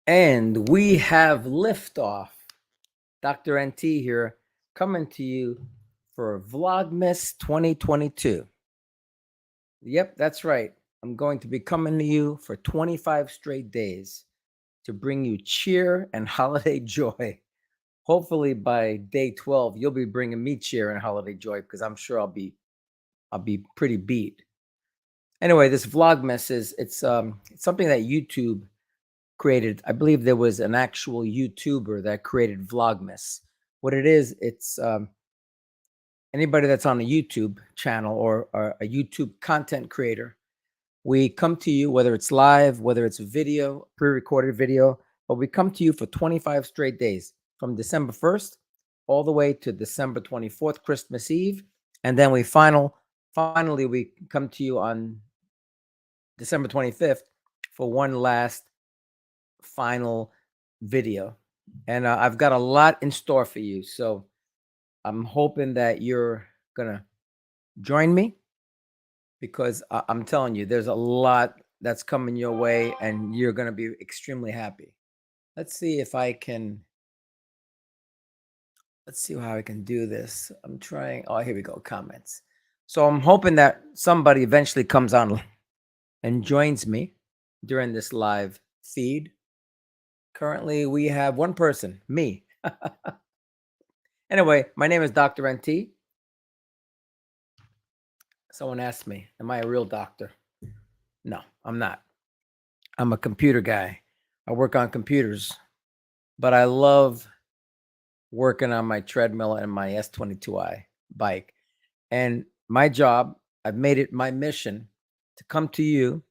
And we have liftoff. Dr. NT here, coming to you for Vlogmas 2022. Yep, that's right. I'm going to be coming to you for 25 straight days to bring you cheer and holiday joy. Hopefully by day 12, you'll be bringing me cheer and holiday joy because I'm sure I'll be pretty beat. Anyway, this Vlogmas it's something that YouTube created. I believe there was an actual YouTuber that created Vlogmas. What it is, it's anybody that's on a YouTube channel or a YouTube content creator. We come to you, whether it's live, whether it's a video, pre-recorded video, but we come to you for 25 straight days from December 1st all the way to December 24th, Christmas Eve. And then finally, we come to you on December 25th for one last final video. And I've got a lot in store for you. So I'm hoping that you're going to join me because I'm telling you, there's a lot that's coming your way and you're going to be extremely happy. Let's see if I can. Let's see how I can do this. I'm trying. Oh, here we go. Comments. So I'm hoping that somebody eventually comes on and joins me during this live feed. Currently, we have one person, me. Anyway, my name is Dr. NT. Someone asked me, am I a real doctor? No, I'm not. I'm a computer guy. I work on computers, but I love working on my treadmill and my S22i bike. And my job, I've made it my mission to come to you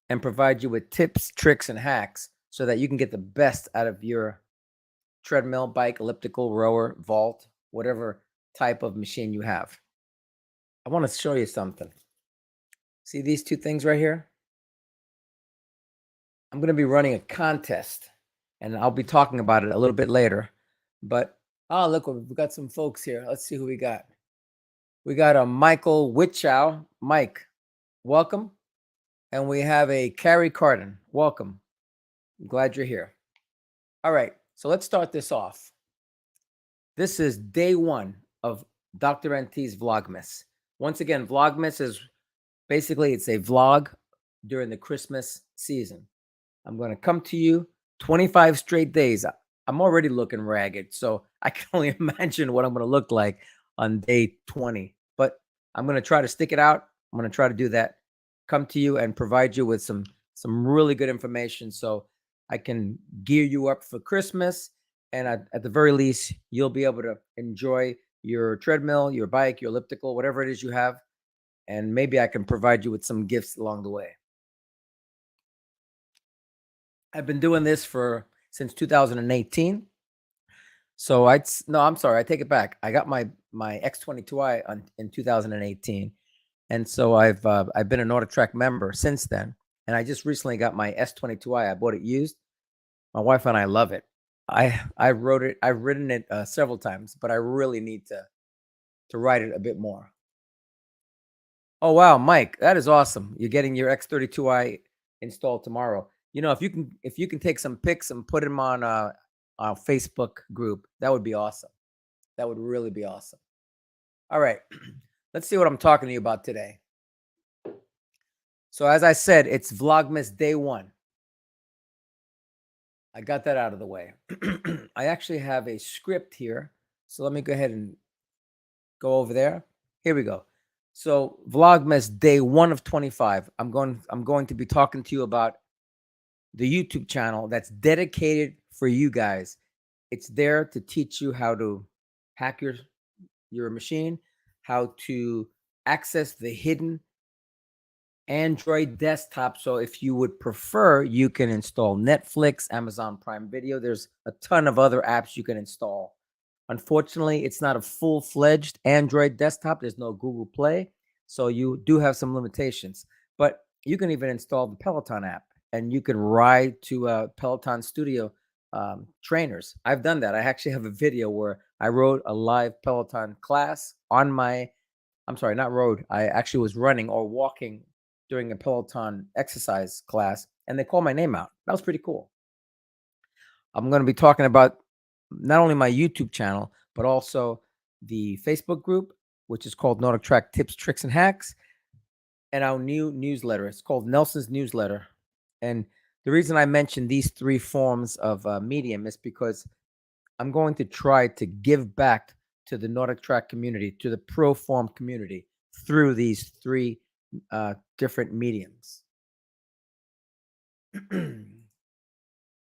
and provide you with tips, tricks, and hacks so that you can get the best out of your treadmill, bike, elliptical, rower, vault, whatever type of machine you have. I want to show you something. See these two things right here? I'm going to be running a contest, and I'll be talking about it a little bit later. But, oh, look, we've got some folks here. Let's see who we got. We got a Michael Witchow. Mike, welcome. And we have a Carrie Carden. Welcome. I'm glad you're here. All right, so let's start this off. This is day one of Dr. NT's Vlogmas. Once again, Vlogmas is basically it's a vlog during the Christmas season. I'm going to come to you 25 straight days. I'm already looking ragged, so I can only imagine what I'm going to look like on day 20. But I'm going to try to stick it out. I'm going to try to do that. Come to you and provide you with some really good information so I can gear you up for Christmas. And at the very least, you'll be able to enjoy your treadmill, your bike, your elliptical, whatever it is you have. And maybe I can provide you with some gifts along the way. I've been doing this since 2018. So I'm sorry, I take it back. I got my X22i in 2018, and so I've been a NordicTrack member since then. And I just recently got my S22i. I bought it used. My wife and I love it. I've ridden it several times, but I really need to ride it a bit more. Oh wow, Mike, that is awesome. You're getting your X32i installed tomorrow. You know, if you can take some pics and put them on our Facebook group, that would be awesome. That would really be awesome. All right, let's see what I'm talking to you about today. So as I said, it's Vlogmas day one. I got that out of the way. I actually have a script here, so let me go ahead and go over there. Here we go. So Vlogmas day 1 of 25. I'm going to be talking to you about the YouTube channel that's dedicated for you guys. It's there to teach you how to hack your machine, how to access the hidden Android desktop. So if you would prefer, you can install Netflix, Amazon Prime Video. There's a ton of other apps you can install. Unfortunately, it's not a full-fledged Android desktop. There's no Google Play, so you do have some limitations. But you can even install the Peloton app, and you can ride to Peloton Studio trainers. I've done that. I actually have a video where I rode a live Peloton class on I'm sorry, not rode. I actually was running or walking during a Peloton exercise class, and they called my name out. That was pretty cool. I'm going to be talking about not only my YouTube channel, but also the Facebook group, which is called NordicTrack Tips, Tricks, and Hacks, and our new newsletter. It's called Nelson's Newsletter. And the reason I mentioned these three forms of medium is because I'm going to try to give back to the NordicTrack community, to the ProForm community, through these three different mediums.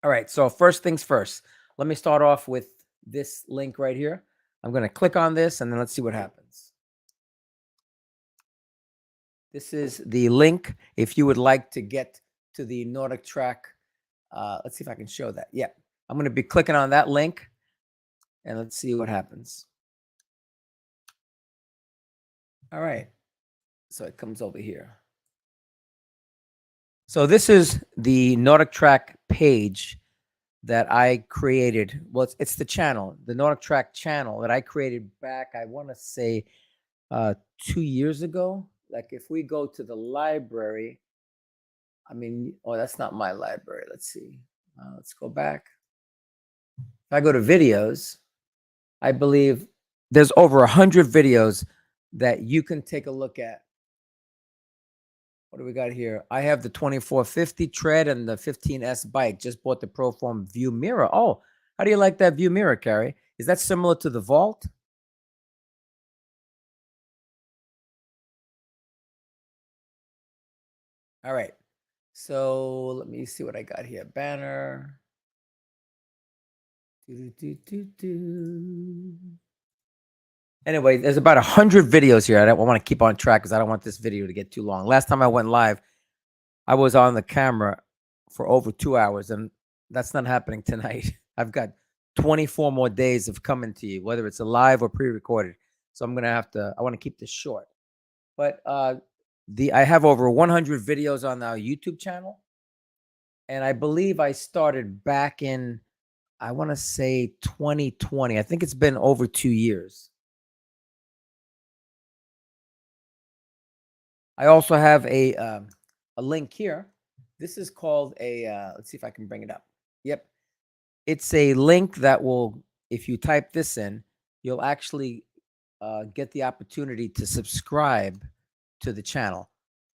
All right, so first things first, let me start off with this link right here. I'm going to click on this, and then let's see what happens. This is the link if you would like to get to the NordicTrack. Let's see if I can show that. Yeah, I'm going to be clicking on that link, and let's see what happens. All right, so it comes over here. So this is the NordicTrack page that I created. Well, it's the channel, the NordicTrack channel that I created back, I want to say 2 years ago. Like if we go to the library, I mean, oh, that's not my library. Let's see. Let's go back. If I go to videos, I believe there's over 100 videos that you can take a look at. What do we got here? I have the 2450 tread and the 15S bike. Just bought the ProForm View mirror. Oh, how do you like that View mirror, Carrie? Is that similar to the Vault? All right. So let me see what I got here. Banner. Anyway, there's about 100 videos here. I want to keep on track because I don't want this video to get too long. Last time I went live, I was on the camera for over 2 hours, and that's not happening tonight. I've got 24 more days of coming to you, whether it's a live or pre-recorded. So I'm going to have to, I want to keep this short. But I have over 100 videos on our YouTube channel. And I believe I started back in, I want to say 2020. I think it's been over 2 years. I also have a link here. This is called a, let's see if I can bring it up. Yep. It's a link that will, if you type this in, you'll actually get the opportunity to subscribe to the channel.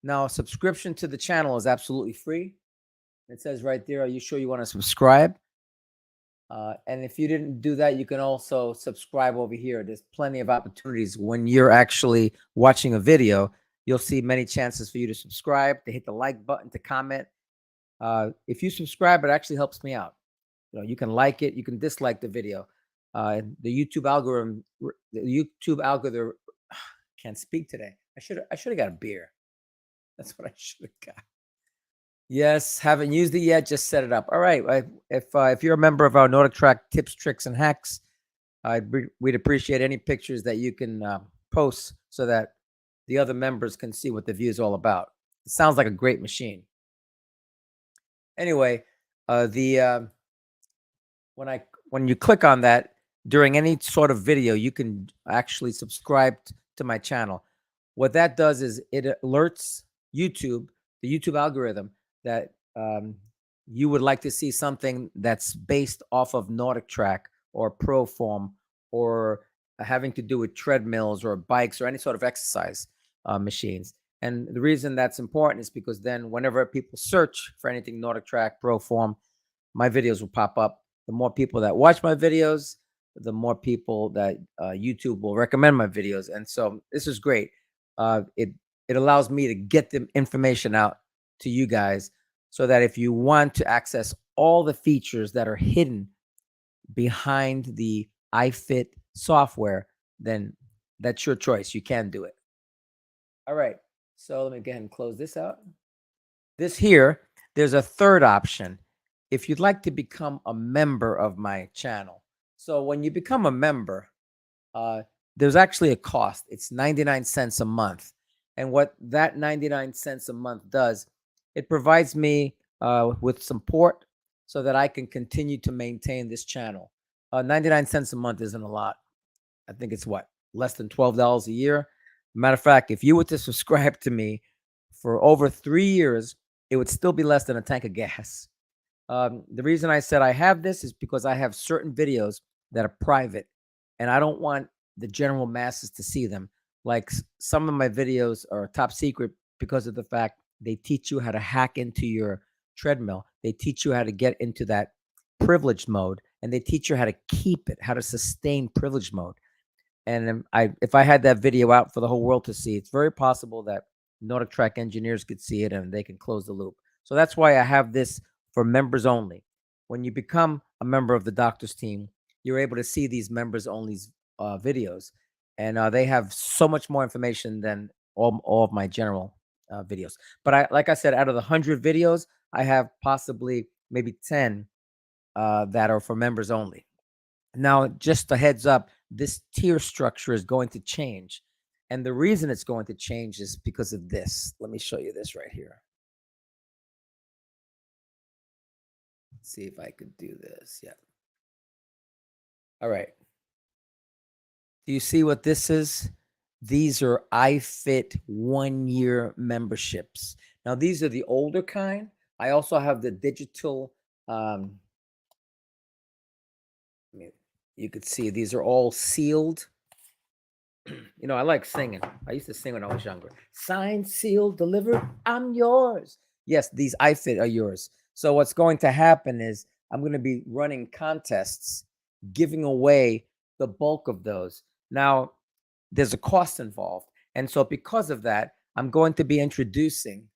Now, subscription to the channel is absolutely free. It says right there, are you sure you want to subscribe? And if you didn't do that, you can also subscribe over here. There's plenty of opportunities when you're actually watching a video. You'll see many chances for you to subscribe, to hit the like button, to comment. If you subscribe, it actually helps me out. You know, you can like it, you can dislike the video. The YouTube algorithm, can't speak today. I should have got a beer. That's what I should have got. Yes, haven't used it yet. Just set it up. All right. If you're a member of our NordicTrack Tips, Tricks, and Hacks, we'd appreciate any pictures that you can post so that the other members can see what the view is all about. It sounds like a great machine. Anyway, when you click on that during any sort of video, you can actually subscribe to my channel. What that does is it alerts YouTube, the YouTube algorithm, that you would like to see something that's based off of NordicTrack or ProForm or having to do with treadmills or bikes or any sort of exercise machines. And the reason that's important is because then whenever people search for anything NordicTrack, ProForm, my videos will pop up. The more people that watch my videos, the more people that YouTube will recommend my videos. And so this is great. It allows me to get the information out to you guys so that if you want to access all the features that are hidden behind the iFit software, then that's your choice. You can do it. All right. So let me go ahead and close this out. This here, there's a third option. If you'd like to become a member of my channel. So when you become a member, there's actually a cost. It's 99 cents a month. And what that 99 cents a month does, it provides me with support so that I can continue to maintain this channel. 99 cents a month isn't a lot. I think it's what, less than $12 a year. Matter of fact, if you were to subscribe to me for over 3 years, it would still be less than a tank of gas. The reason I said I have this is because I have certain videos that are private, and I don't want the general masses to see them. Like some of my videos are top secret because of the fact they teach you how to hack into your treadmill. They teach you how to get into that privileged mode, and they teach you how to keep it, how to sustain privileged mode. And if I had that video out for the whole world to see, it's very possible that NordicTrack engineers could see it and they can close the loop. So that's why I have this for members only. When you become a member of the doctor's team, you're able to see these members only videos, and they have so much more information than all of my general videos. But like I said, out of the 100 videos, I have possibly maybe 10 that are for members only. Now, just a heads up, this tier structure is going to change. And the reason it's going to change is because of this. Let me show you this right here. Let's see if I could do this. Yeah. All right. Do you see what this is? These are iFit 1-year memberships. Now, these are the older kind. I also have the digital. You could see these are all sealed. You know, I like singing. I used to sing when I was younger. Signed, sealed, delivered. I'm yours. Yes, these iFit are yours. So what's going to happen is I'm going to be running contests, giving away the bulk of those. Now, there's a cost involved. And so because of that, I'm going to be introducing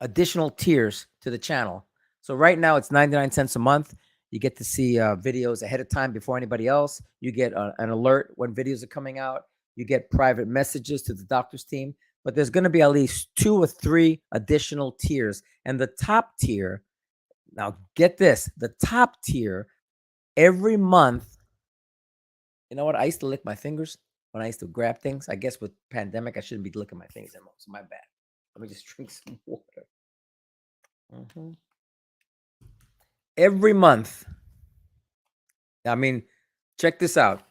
additional tiers to the channel. So right now it's 99 cents a month. You get to see videos ahead of time before anybody else. You get an alert when videos are coming out. You get private messages to the doctor's team. But there's going to be at least 2 or 3 additional tiers. And the top tier, now get this, the top tier every month. You know what? I used to lick my fingers when I used to grab things. I guess with pandemic, I shouldn't be licking my fingers anymore. So my bad. Let me just drink some water. Every month, I mean, check this out.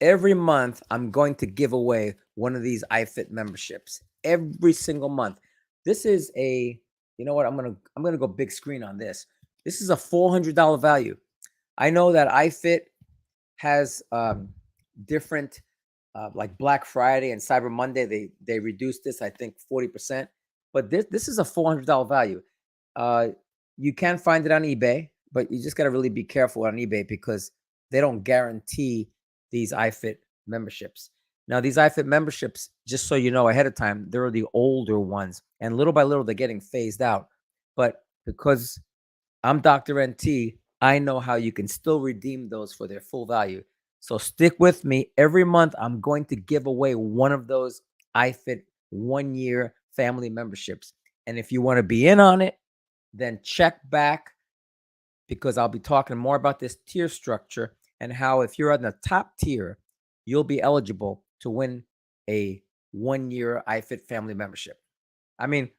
Every month, I'm going to give away one of these iFit memberships. Every single month. This is a, you know what? I'm gonna go big screen on this. This is a $400 value. I know that iFit has different, like Black Friday and Cyber Monday. They reduced this, I think, 40%. But this is a $400 value. You can find it on eBay, but you just got to really be careful on eBay because they don't guarantee these iFit memberships. Now, these iFit memberships, just so you know ahead of time, they're the older ones. And little by little, they're getting phased out. But because I'm Dr. NT, I know how you can still redeem those for their full value. So stick with me. Every month, I'm going to give away one of those iFit 1-year family memberships. And if you want to be in on it, then check back because I'll be talking more about this tier structure and how if you're on the top tier, you'll be eligible to win a 1-year iFit family membership. I mean,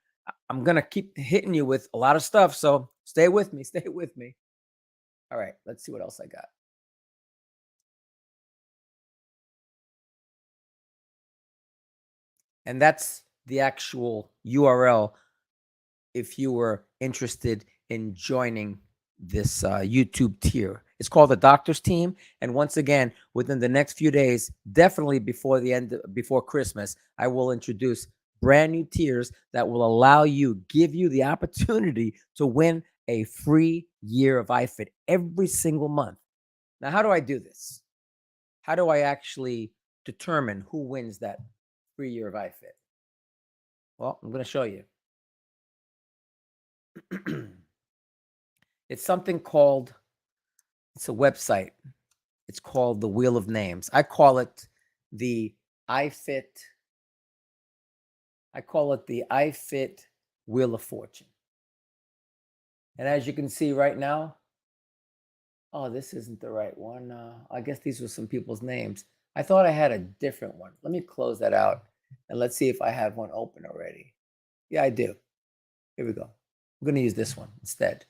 I'm going to keep hitting you with a lot of stuff, so stay with me. Stay with me. All right, let's see what else I got. And that's the actual URL if you were interested in joining this YouTube tier. It's called the Doctor's Team. And once again, within the next few days, definitely before Christmas, I will introduce brand new tiers that will give you the opportunity to win a free year of iFit every single month. Now, how do I do this? How do I actually determine who wins that free year of iFit? Well, I'm going to show you. It's a website. It's called the Wheel of Names. I call it the iFit Wheel of Fortune. And as you can see right now, oh, this isn't the right one. I guess these were some people's names. I thought I had a different one. Let me close that out and let's see if I have one open already. Yeah, I do. Here we go. I'm going to use this one instead.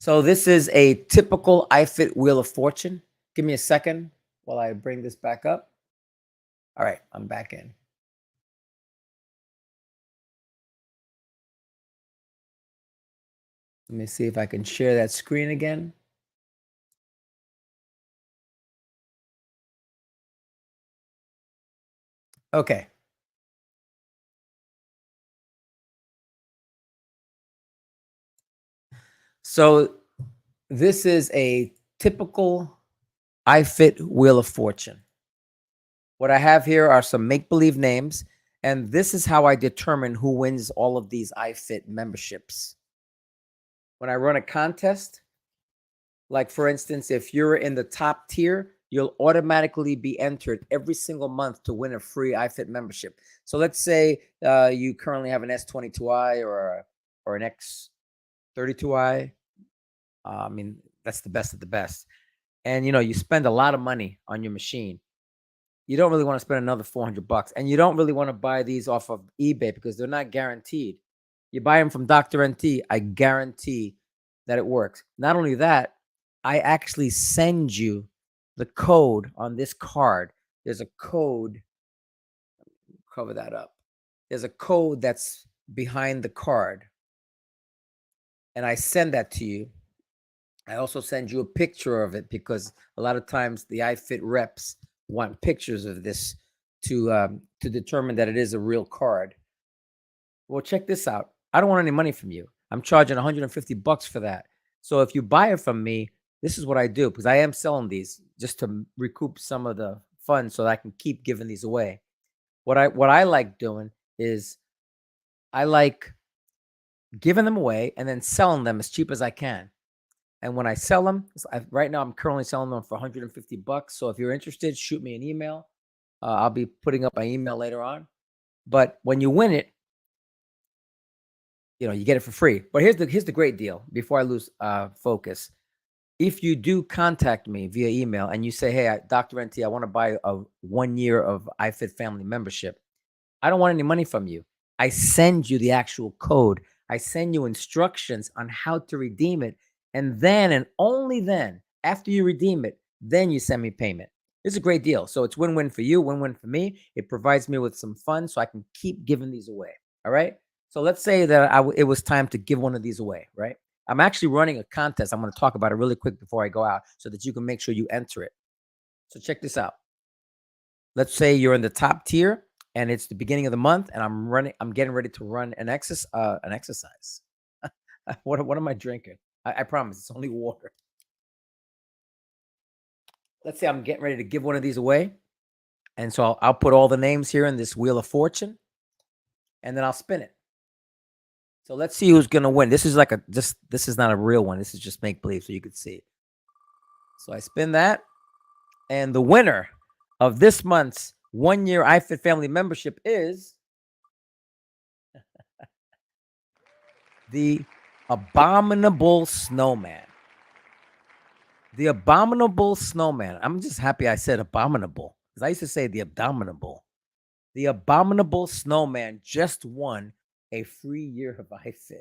So this is a typical iFit Wheel of Fortune. Give me a second while I bring this back up. All right, I'm back in. Let me see if I can share that screen again. Okay. So this is a typical iFit Wheel of Fortune. What I have here are some make-believe names, and this is how I determine who wins all of these iFit memberships. When I run a contest, like for instance, if you're in the top tier, you'll automatically be entered every single month to win a free iFit membership. So let's say you currently have an S22i or an X32i. I mean, that's the best of the best. And you spend a lot of money on your machine. You don't really want to spend another $400, and you don't really want to buy these off of eBay because they're not guaranteed. You buy them from Dr. NT, I guarantee that it works. Not only that, I actually send you the code on this card. There's a code, cover that up. There's a code that's behind the card, and I send that to you. I also send you a picture of it because a lot of times the iFit reps want pictures of this to determine that it is a real card. Well, check this out. I don't want any money from you. I'm charging $150 for that. So if you buy it from me, this is what I do because I am selling these just to recoup some of the funds so that I can keep giving these away. What I like doing is I like giving them away and then selling them as cheap as I can. And when I sell them, right now I'm currently selling them for $150. So if you're interested, shoot me an email. I'll be putting up my email later on. But when you win it, you get it for free. But here's the great deal. Before I lose focus, if you do contact me via email and you say, "Hey, Dr. NT, I want to buy a 1 year of iFit Family membership," I don't want any money from you. I send you the actual code. I send you instructions on how to redeem it. And then, and only then, after you redeem it, then you send me payment. It's a great deal. So it's win-win for you, win-win for me. It provides me with some funds so I can keep giving these away. All right. So let's say that it was time to give one of these away, right? I'm actually running a contest. I'm going to talk about it really quick before I go out so that you can make sure you enter it. So check this out. Let's say you're in the top tier and it's the beginning of the month and I'm getting ready to run an exercise. What am I drinking? I promise it's only water. Let's say I'm getting ready to give one of these away. And so I'll put all the names here in this Wheel of Fortune and then I'll spin it. So let's see who's going to win. This is this is not a real one. This is just make believe so you could see. So I spin that, and the winner of this month's 1 year iFit Family membership is the Abominable Snowman. The Abominable Snowman. I'm just happy I said abominable because I used to say the Abominable. The Abominable Snowman just won a free year of iFit.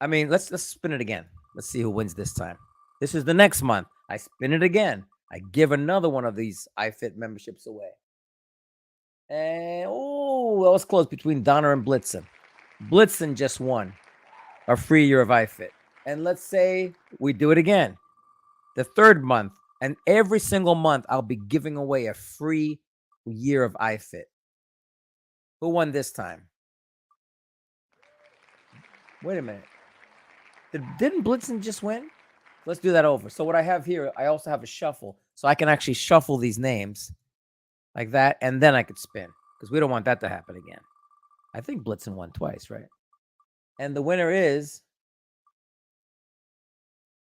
I mean, let's spin it again. Let's see who wins this time. This is the next month. I spin it again. I give another one of these iFit memberships away. And that was close between Donner and Blitzen. Blitzen just won a free year of iFit. And let's say we do it again. The third month, and every single month I'll be giving away a free year of iFit. Who won this time? Wait a minute. Didn't Blitzen just win? Let's do that over. So what I have here, I also have a shuffle. So I can actually shuffle these names like that, and then I could spin because we don't want that to happen again. I think Blitzen won twice, right? And the winner is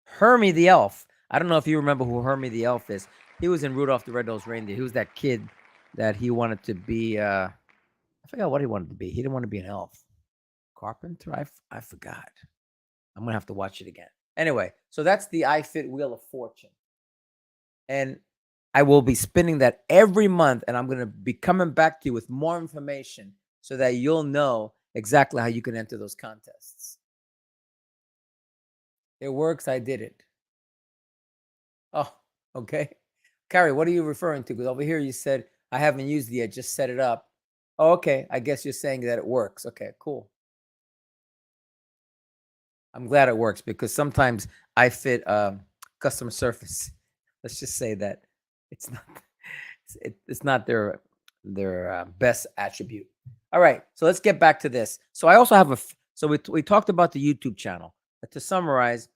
Hermie the Elf. I don't know if you remember who Hermie the Elf is. He was in Rudolph the Red-Nosed Reindeer. He was that kid that he wanted to be, I forgot what he wanted to be. He didn't want to be an elf. Carpenter? I forgot. I'm going to have to watch it again. Anyway, so that's the iFit Wheel of Fortune. And I will be spinning that every month, and I'm going to be coming back to you with more information so that you'll know exactly how you can enter those contests. It works. I did it. Oh, okay. Carrie, what are you referring to? Because over here you said, I haven't used it yet, just set it up. Oh, okay. I guess you're saying that it works. Okay, cool. I'm glad it works because sometimes iFit customer service, let's just say that it's not it's not their best attribute. All right, so let's get back to this. So I also have so we talked about the YouTube channel. To summarize,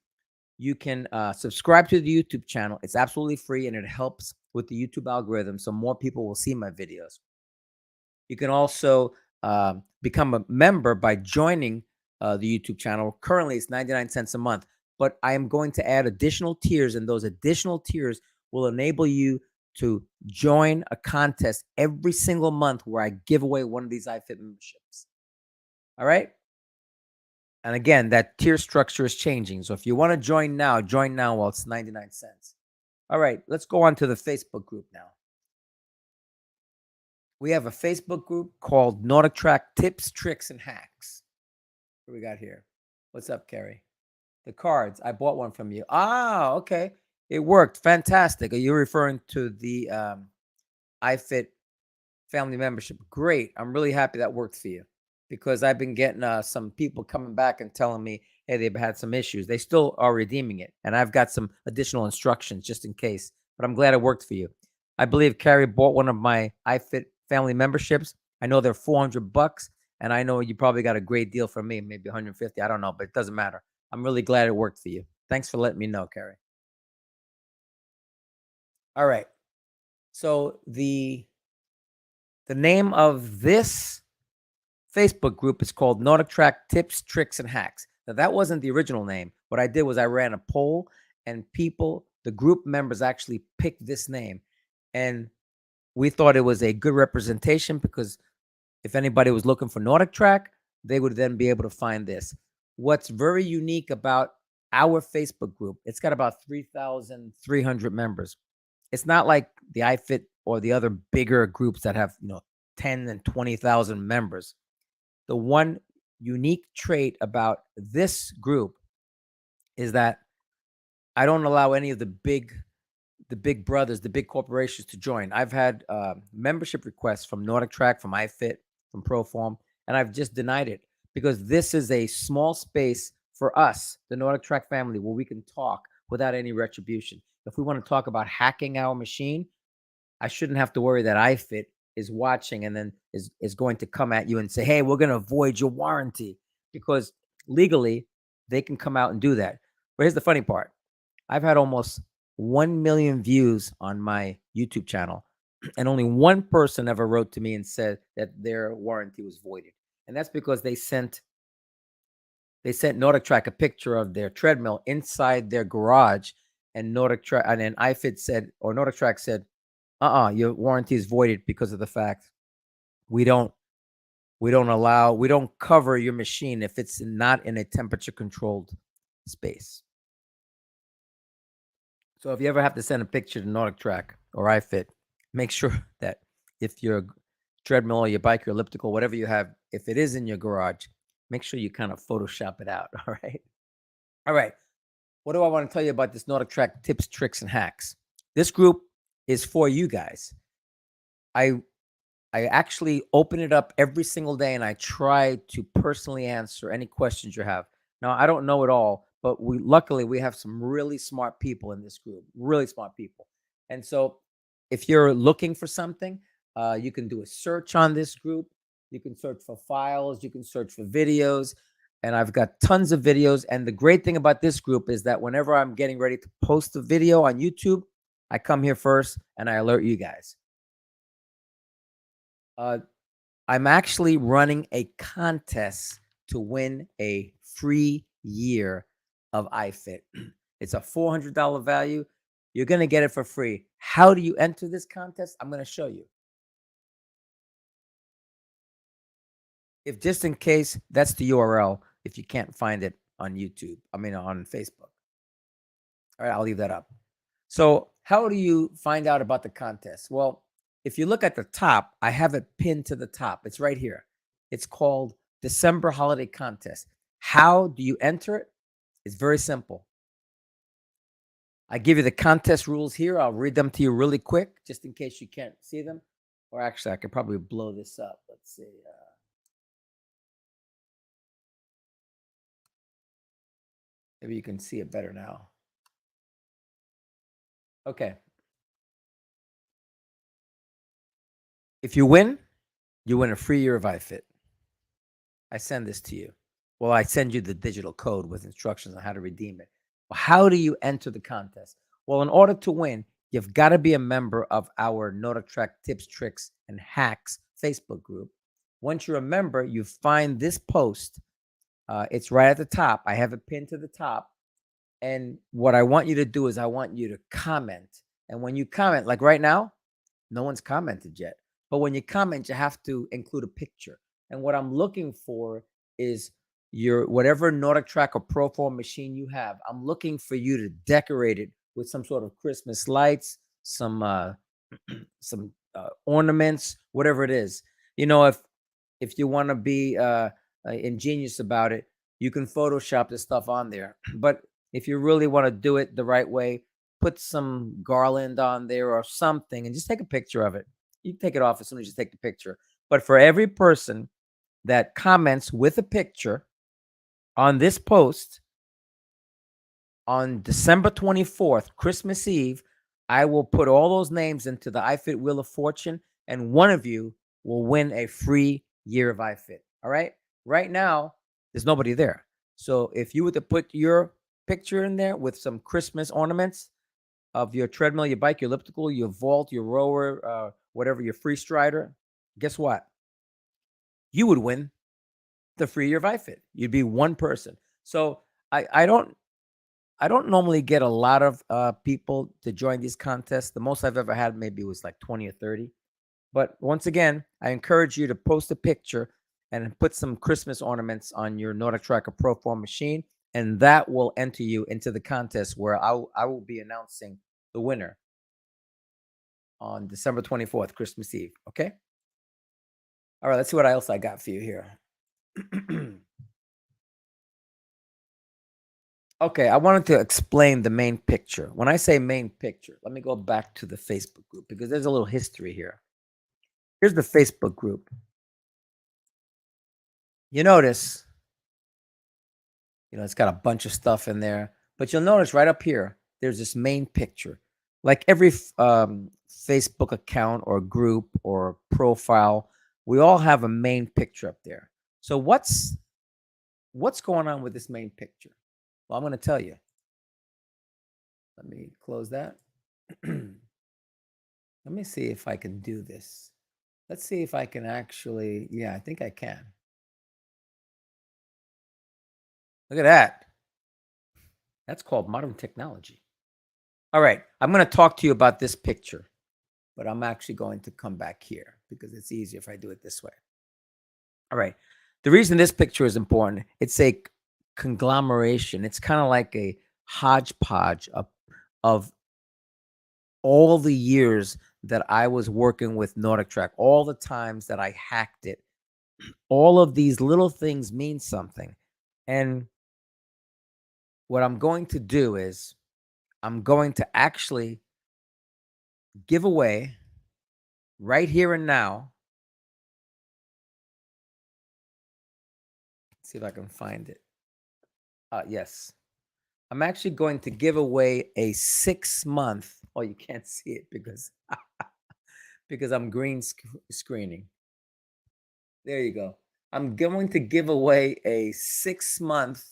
you can subscribe to the YouTube channel. It's absolutely free and it helps with the YouTube algorithm, so more people will see my videos. You can also become a member by joining the YouTube channel. Currently, it's 99 cents a month, but I am going to add additional tiers, and those additional tiers will enable you to join a contest every single month where I give away one of these iFit memberships. All right. And again, that tier structure is changing. So if you want to join now while it's 99 cents. All right, let's go on to the Facebook group now. We have a Facebook group called NordicTrack Tips, Tricks, and Hacks. What do we got here? What's up, Carrie? The cards. I bought one from you. Ah, okay. It worked. Fantastic. Are you referring to the iFit family membership? Great. I'm really happy that worked for you because I've been getting some people coming back and telling me, hey, they've had some issues. They still are redeeming it. And I've got some additional instructions just in case. But I'm glad it worked for you. I believe Carrie bought one of my iFit family memberships. I know they're $400, and I know you probably got a great deal for me, maybe 150. I don't know, but it doesn't matter. I'm really glad it worked for you. Thanks for letting me know, Carrie. All right. So the name of this Facebook group is called NordicTrack Tips, Tricks, and Hacks. Now, that wasn't the original name. What I did was I ran a poll, and the group members actually picked this name. And we thought it was a good representation because if anybody was looking for NordicTrack, they would then be able to find this. What's very unique about our Facebook group, it's got about 3,300 members. It's not like the iFit or the other bigger groups that have, 10 and 20,000 members. The one unique trait about this group is that I don't allow any of the big brothers, the big corporations to join. I've had membership requests from NordicTrack, from iFit, from ProForm, and I've just denied it because this is a small space for us, the NordicTrack family, where we can talk without any retribution. If we want to talk about hacking our machine, I shouldn't have to worry that iFit is watching and then is going to come at you and say, hey, we're going to void your warranty, because legally they can come out and do that. But here's the funny part. I've had almost 1 million views on my YouTube channel, and only one person ever wrote to me and said that their warranty was voided. And that's because they sent NordicTrack a picture of their treadmill inside their garage, and NordicTrack and then iFit said, or NordicTrack said, your warranty is voided because of the fact we don't cover your machine if it's not in a temperature controlled space. So if you ever have to send a picture to NordicTrack or iFit, make sure that if your treadmill or your bike or elliptical, whatever you have, if it is in your garage, make sure you kind of Photoshop it out. All right. All right. What do I want to tell you about this NordicTrack tips, tricks, and hacks? This group is for you guys. I actually open it up every single day and I try to personally answer any questions you have. Now, I don't know it all, but luckily we have some really smart people in this group, really smart people. And so if you're looking for something, you can do a search on this group. You can search for files, you can search for videos, and I've got tons of videos. And the great thing about this group is that whenever I'm getting ready to post a video on YouTube, I come here first and I alert you guys. I'm actually running a contest to win a free year of iFit. It's a $400 value. You're going to get it for free. How do you enter this contest? I'm going to show you. If just in case, that's the URL if you can't find it on YouTube, on Facebook. All right, I'll leave that up. So how do you find out about the contest? Well, if you look at the top, I have it pinned to the top. It's right here. It's called December Holiday Contest. How do you enter it? It's very simple. I give you the contest rules here. I'll read them to you really quick, just in case you can't see them. Or actually, I could probably blow this up. Let's see. Maybe you can see it better now. Okay. If you win a free year of iFit. I send this to you. Well, I send you the digital code with instructions on how to redeem it. Well, how do you enter the contest? Well, in order to win, you've got to be a member of our NordicTrack Tips, Tricks, and Hacks Facebook group. Once you're a member, you find this post. It's right at the top. I have it pinned to the top. And what I want you to do is I want you to comment. And when you comment, like right now, no one's commented yet. But when you comment, you have to include a picture. And what I'm looking for is your whatever NordicTrack or ProForm machine you have. I'm looking for you to decorate it with some sort of Christmas lights, some ornaments, whatever it is. You know, if you want to be ingenious about it, you can Photoshop this stuff on there. But if you really want to do it the right way, put some garland on there or something and just take a picture of it. You can take it off as soon as you take the picture. But for every person that comments with a picture on this post on December 24th, Christmas Eve, I will put all those names into the iFit Wheel of Fortune, and one of you will win a free year of iFit. All right? Right now, there's nobody there. So if you were to put your picture in there with some Christmas ornaments of your treadmill, your bike, your elliptical, your vault, your rower, whatever, your free strider, guess what? You would win the free year of iFit. You'd be one person. So I don't normally get a lot of people to join these contests. The most I've ever had maybe was like 20 or 30. But once again, I encourage you to post a picture and put some Christmas ornaments on your NordicTrack or ProForm machine, and that will enter you into the contest where I will be announcing the winner on December 24th, Christmas Eve. Okay? All right, let's see what else I got for you here. Okay, I wanted to explain the main picture. When I say main picture, let me go back to the Facebook group because there's a little history here. Here's the Facebook group. You notice, it's got a bunch of stuff in there, but you'll notice right up here, there's this main picture. Like every Facebook account or group or profile, we all have a main picture up there. So what's going on with this main picture? Well, I'm going to tell you. Let me close that. Let me see if I can do this. Let's see if I can actually, yeah, I think I can. Look at that. That's called modern technology. All right, I'm going to talk to you about this picture, but I'm actually going to come back here because it's easier if I do it this way. All right, the reason this picture is important, it's a conglomeration. It's kind of like a hodgepodge of all the years that I was working with NordicTrack, all the times that I hacked it. All of these little things mean something. And what I'm going to do is I'm going to actually give away right here and now. Let's see if I can find it. Yes. I'm actually going to give away a 6-month. Oh, you can't see it because I'm green screening. There you go. I'm going to give away a 6-month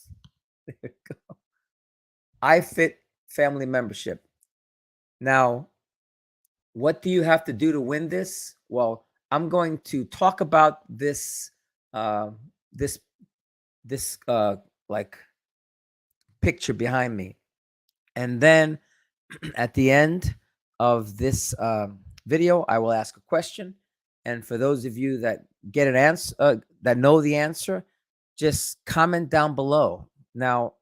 iFit family membership. Now, what do you have to do to win this? Well, I'm going to talk about this like picture behind me, and then at the end of this video, I will ask a question. And for those of you that get an answer, that know the answer, just comment down below. Now,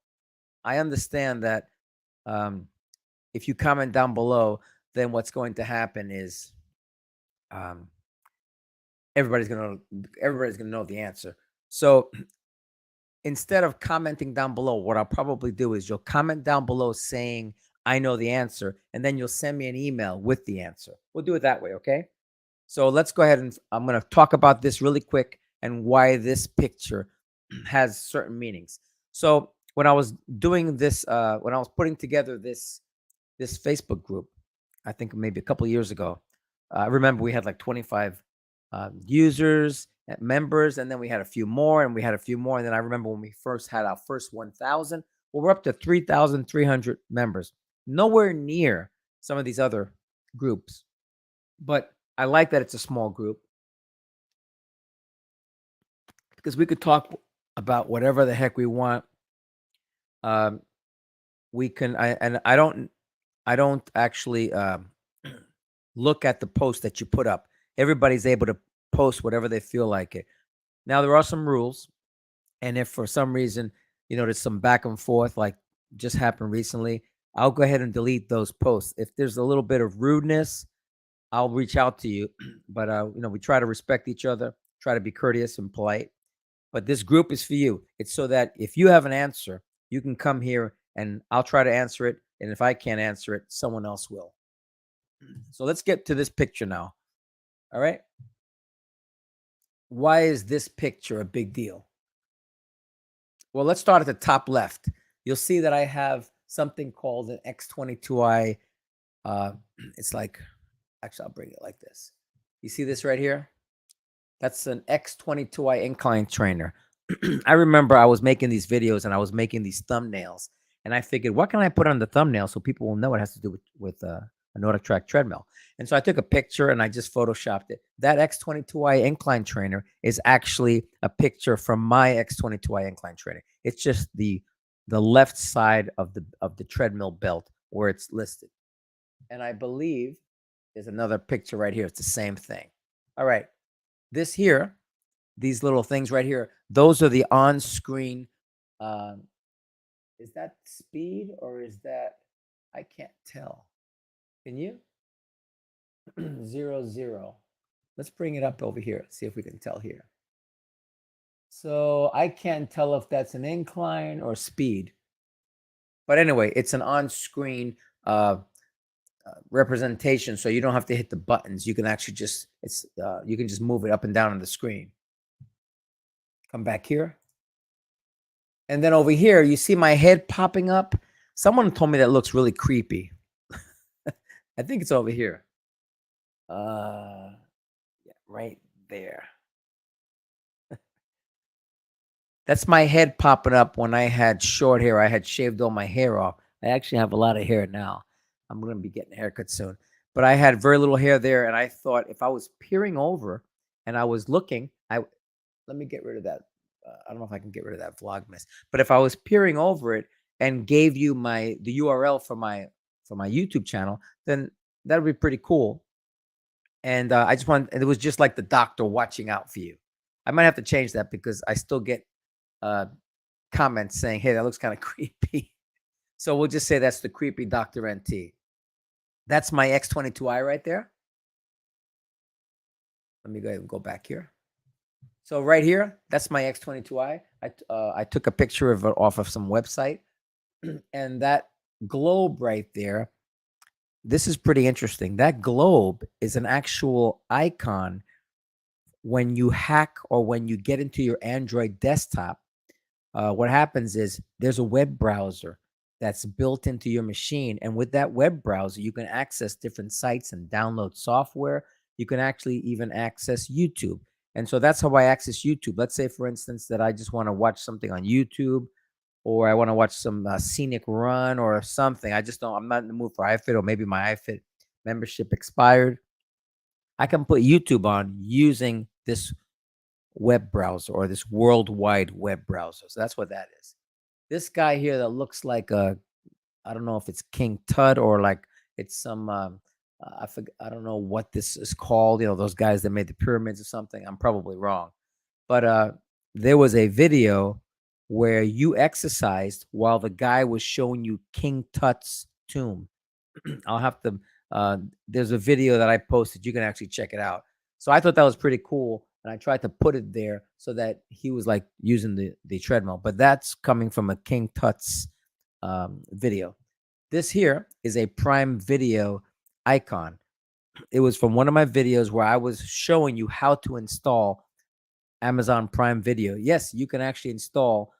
I understand that if you comment down below, then what's going to happen is everybody's gonna know the answer. So instead of commenting down below, what I'll probably do is you'll comment down below saying I know the answer, and then you'll send me an email with the answer. We'll do it that way, okay? So let's go ahead and I'm going to talk about this really quick and why this picture has certain meanings. So when I was doing this, when I was putting together this Facebook group, I think maybe a couple of years ago, I remember we had like 25 users, members, and then we had a few more, and we had a few more, and then I remember when we first had our first 1,000. Well, we're up to 3,300 members. Nowhere near some of these other groups, but I like that it's a small group because we could talk about whatever the heck we want. We can, I don't actually look at the post that you put up. Everybody's able to post whatever they feel like it. Now there are some rules, and if for some reason there's some back and forth like just happened recently, I'll go ahead and delete those posts. If there's a little bit of rudeness, I'll reach out to you. But we try to respect each other, try to be courteous and polite. But this group is for you. It's so that if you have an answer, you can come here and I'll try to answer it. And if I can't answer it, someone else will. So let's get to this picture now. All right. Why is this picture a big deal? Well, let's start at the top left. You'll see that I have something called an X22i. It's like, actually, I'll bring it like this. You see this right here? That's an X22i incline trainer. I remember I was making these videos and I was making these thumbnails, and I figured, what can I put on the thumbnail so people will know it has to do with a NordicTrack treadmill? And so I took a picture and I just photoshopped it. That X22i incline trainer is actually a picture from my X22i incline trainer. It's just the left side of the treadmill belt where it's listed. And I believe there's another picture right here. It's the same thing. All right. This here, these little things right here, those are the on-screen. Is that speed or is that, I can't tell. Can you? 0, 0. Let's bring it up over here. See if we can tell here. So I can't tell if that's an incline or speed. But anyway, it's an on-screen representation, so you don't have to hit the buttons. You can actually just you can just move it up and down on the screen. Come back here, and then over here you see my head popping up. Someone told me that looks really creepy. I think it's over here. Yeah, right there. That's my head popping up. When I had short hair, I had shaved all my hair off. I actually have a lot of hair now. I'm going to be getting a haircut soon. But I had very little hair there, and I thought if I was peering over and I was looking, let me get rid of that. I don't know if I can get rid of that Vlogmas. But if I was peering over it and gave you the URL for my YouTube channel, then that would be pretty cool. And I just it was just like the doctor watching out for you. I might have to change that because I still get comments saying, hey, that looks kind of creepy. So we'll just say that's the creepy Dr. NT. That's my X22i right there. Let me go back here. So right here, that's my X22i. I took a picture of it off of some website. And that globe right there, this is pretty interesting. That globe is an actual icon. When you hack or when you get into your Android desktop, what happens is there's a web browser that's built into your machine. And with that web browser, you can access different sites and download software. You can actually even access YouTube. And so that's how I access YouTube. Let's say, for instance, that I just want to watch something on YouTube, or I want to watch some scenic run or something. I'm not in the mood for iFit, or maybe my iFit membership expired. I can put YouTube on using this web browser or this worldwide web browser. So that's what that is. This guy here that looks like I don't know if it's King Tut or like it's some, I don't know what this is called. Those guys that made the pyramids or something. I'm probably wrong. But there was a video where you exercised while the guy was showing you King Tut's tomb. I'll have to, there's a video that I posted. You can actually check it out. So I thought that was pretty cool. And I tried to put it there so that he was like using the treadmill. But that's coming from a King Tut's video. This here is a Prime Video icon. It was from one of my videos where I was showing you how to install Amazon Prime Video. Yes, you can actually install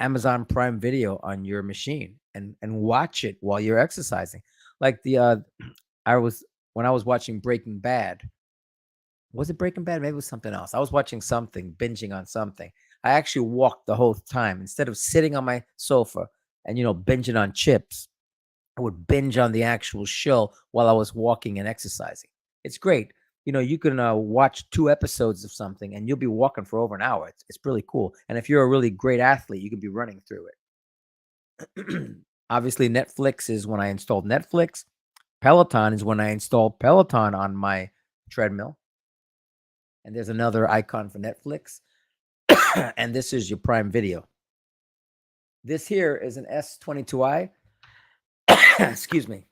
Amazon Prime Video on your machine and watch it while you're exercising. Like the I was when I was watching Breaking Bad. Was it Breaking Bad? Maybe it was something else. I was watching something, binging on something. I actually walked the whole time instead of sitting on my sofa and binging on chips. I would binge on the actual show while I was walking and exercising. It's great. You can watch 2 episodes of something and you'll be walking for over an hour. It's really cool. And if you're a really great athlete, you can be running through it. Obviously, Netflix is when I installed Netflix. Peloton is when I installed Peloton on my treadmill. And there's another icon for Netflix. And this is your Prime Video. This here is an S22i. Excuse me.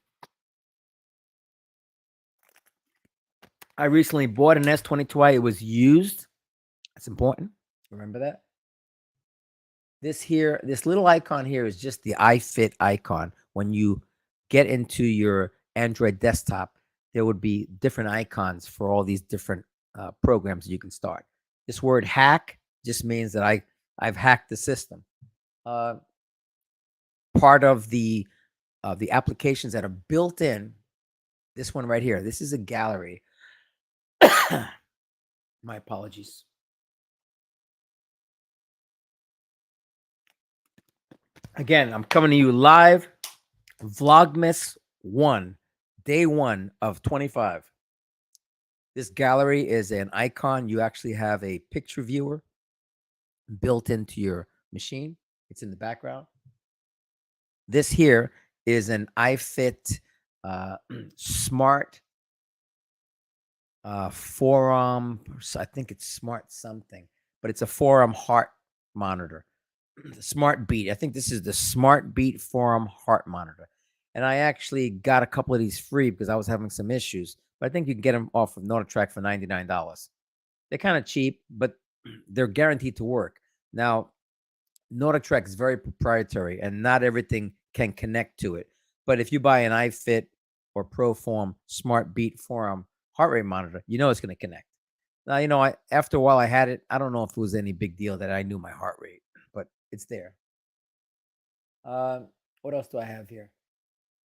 I recently bought an S22i. It was used. That's important. Remember that. This little icon here is just the iFit icon. When you get into your Android desktop, there would be different icons for all these different programs that you can start. This word hack just means that I've hacked the system. Part of the applications that are built in, this one right here, this is a gallery. My apologies. Again, I'm coming to you live, Vlogmas 1, day 1 of 25. This gallery is an icon. You actually have a picture viewer built into your machine. It's in the background. This here is an iFit smart forum. I think it's smart something, but it's a forum heart monitor. The Smart Beat. I think this is the Smart Beat Forum Heart Monitor. And I actually got a couple of these free because I was having some issues. But I think you can get them off of NordicTrack for $99. They're kind of cheap, but they're guaranteed to work. Now, NordicTrack is very proprietary and not everything can connect to it. But if you buy an iFit or ProForm Smart Beat Forum heart rate monitor, it's going to connect. Now, after a while I had it, I don't know if it was any big deal that I knew my heart rate, but it's there. What else do I have here?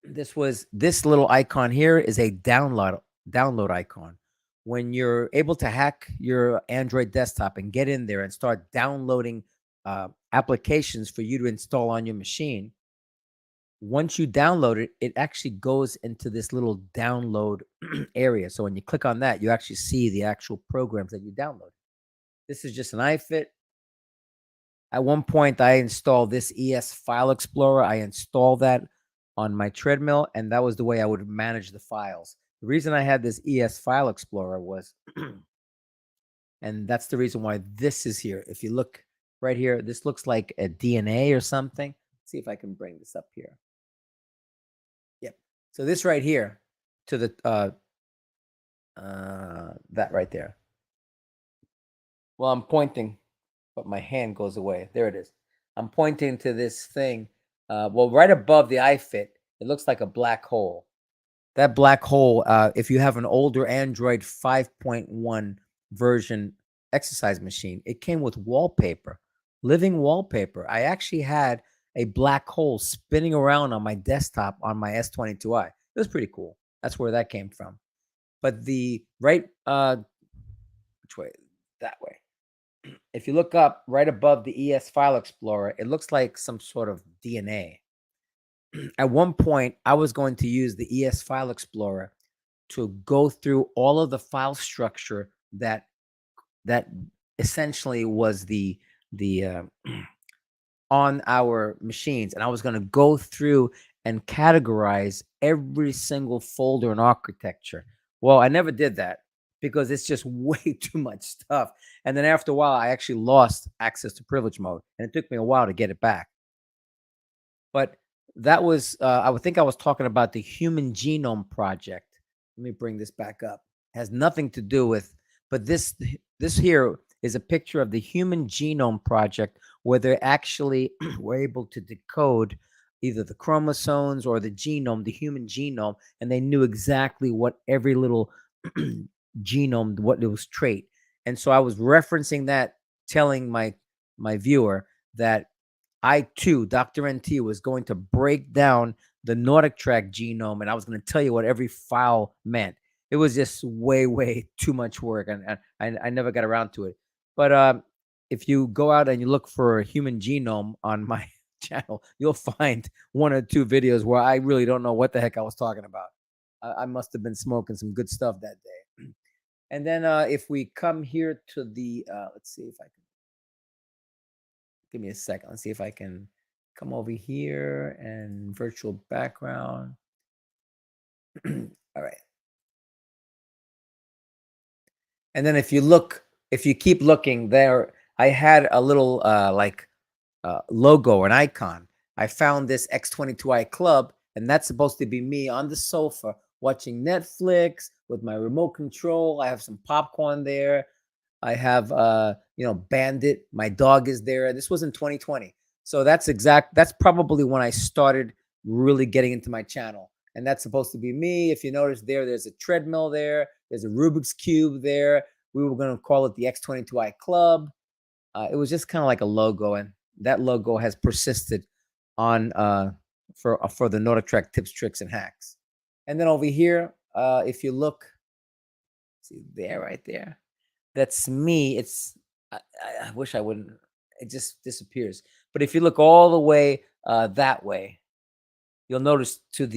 This little icon here is a download icon. When you're able to hack your Android desktop and get in there and start downloading applications for you to install on your machine, once you download it, it actually goes into this little download area. So when you click on that, you actually see the actual programs that you download. This is just an iFit. At one point, I installed this ES File Explorer. I installed that on my treadmill, and that was the way I would manage the files. The reason I had this ES File Explorer was, and that's the reason why this is here. If you look right here, this looks like a DNA or something. Let's see if I can bring this up here. Yep. So this right here to the that right there. Well, I'm pointing, but my hand goes away. There it is. I'm pointing to this thing. Well, right above the iFit, it looks like a black hole. That black hole, if you have an older Android 5.1 version exercise machine, it came with wallpaper, living wallpaper. I actually had a black hole spinning around on my desktop on my S22i. It was pretty cool. That's where that came from. But the right, which way? That way. If you look up right above the ES File Explorer, it looks like some sort of DNA. At one point, I was going to use the ES File Explorer to go through all of the file structure that essentially was the on our machines, and I was going to go through and categorize every single folder and architecture. Well, I never did that because it's just way too much stuff. And then after a while, I actually lost access to privilege mode, and it took me a while to get it back. But that was, I would think I was talking about the Human Genome Project. Let me bring this back up. It has nothing to do with, but this here is a picture of the Human Genome Project, where they actually were able to decode either the chromosomes or the genome, the human genome, and they knew exactly what every little genome, what it was trait. And so I was referencing that, telling my viewer that I too, Dr. NT, was going to break down the NordicTrack genome, and I was going to tell you what every file meant. It was just way, way too much work, and I never got around to it. But if you go out and you look for a human genome on my channel, you'll find one or two videos where I really don't know what the heck I was talking about. I must have been smoking some good stuff that day. And then if we come here to the, let's see if I can, give me a second. Let's see if I can come over here and virtual background. All right. And then if you keep looking there, I had a little logo, an icon. I found this X22i Club, and that's supposed to be me on the sofa watching Netflix with my remote control. I have some popcorn there. I have Bandit. My dog is there. This was in 2020. So that's probably when I started really getting into my channel. And that's supposed to be me. If you notice there's a treadmill there. There's a Rubik's Cube there. We were going to call it the X22i Club. It was just kind of like a logo, and that logo has persisted on for the NordicTrack tips, tricks, and hacks. And then over here, if you look, see there, right there, that's me. I wish I wouldn't. It just disappears. But if you look all the way that way, you'll notice to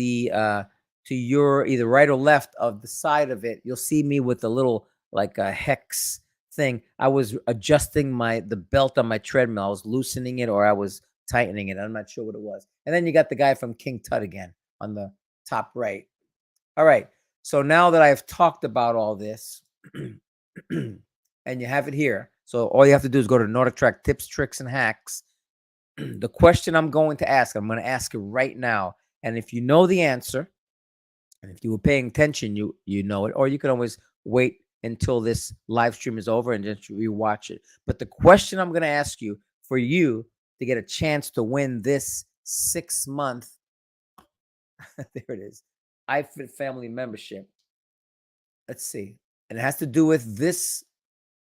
your either right or left of the side of it, you'll see me with a little like a hex thing. I was adjusting the belt on my treadmill. I was loosening it or I was tightening it. I'm not sure what it was. And then you got the guy from King Tut again on the top right. All right. So now that I've talked about all this, and you have it here. So all you have to do is go to NordicTrack tips, tricks, and hacks. The question I'm going to ask it right now. And if you know the answer, and if you were paying attention, you know it, or you can always wait until this live stream is over and just rewatch it. But the question I'm going to ask you for you to get a chance to win this 6-month, there it is, iFit family membership. Let's see. And it has to do with this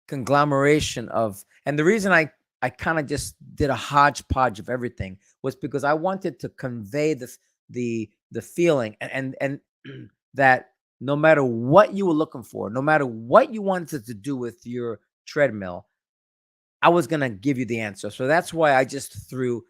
conglomeration of, and the reason I kind of just did a hodgepodge of everything was because I wanted to convey the feeling and that no matter what you were looking for, no matter what you wanted to do with your treadmill, I was going to give you the answer. So that's why I just threw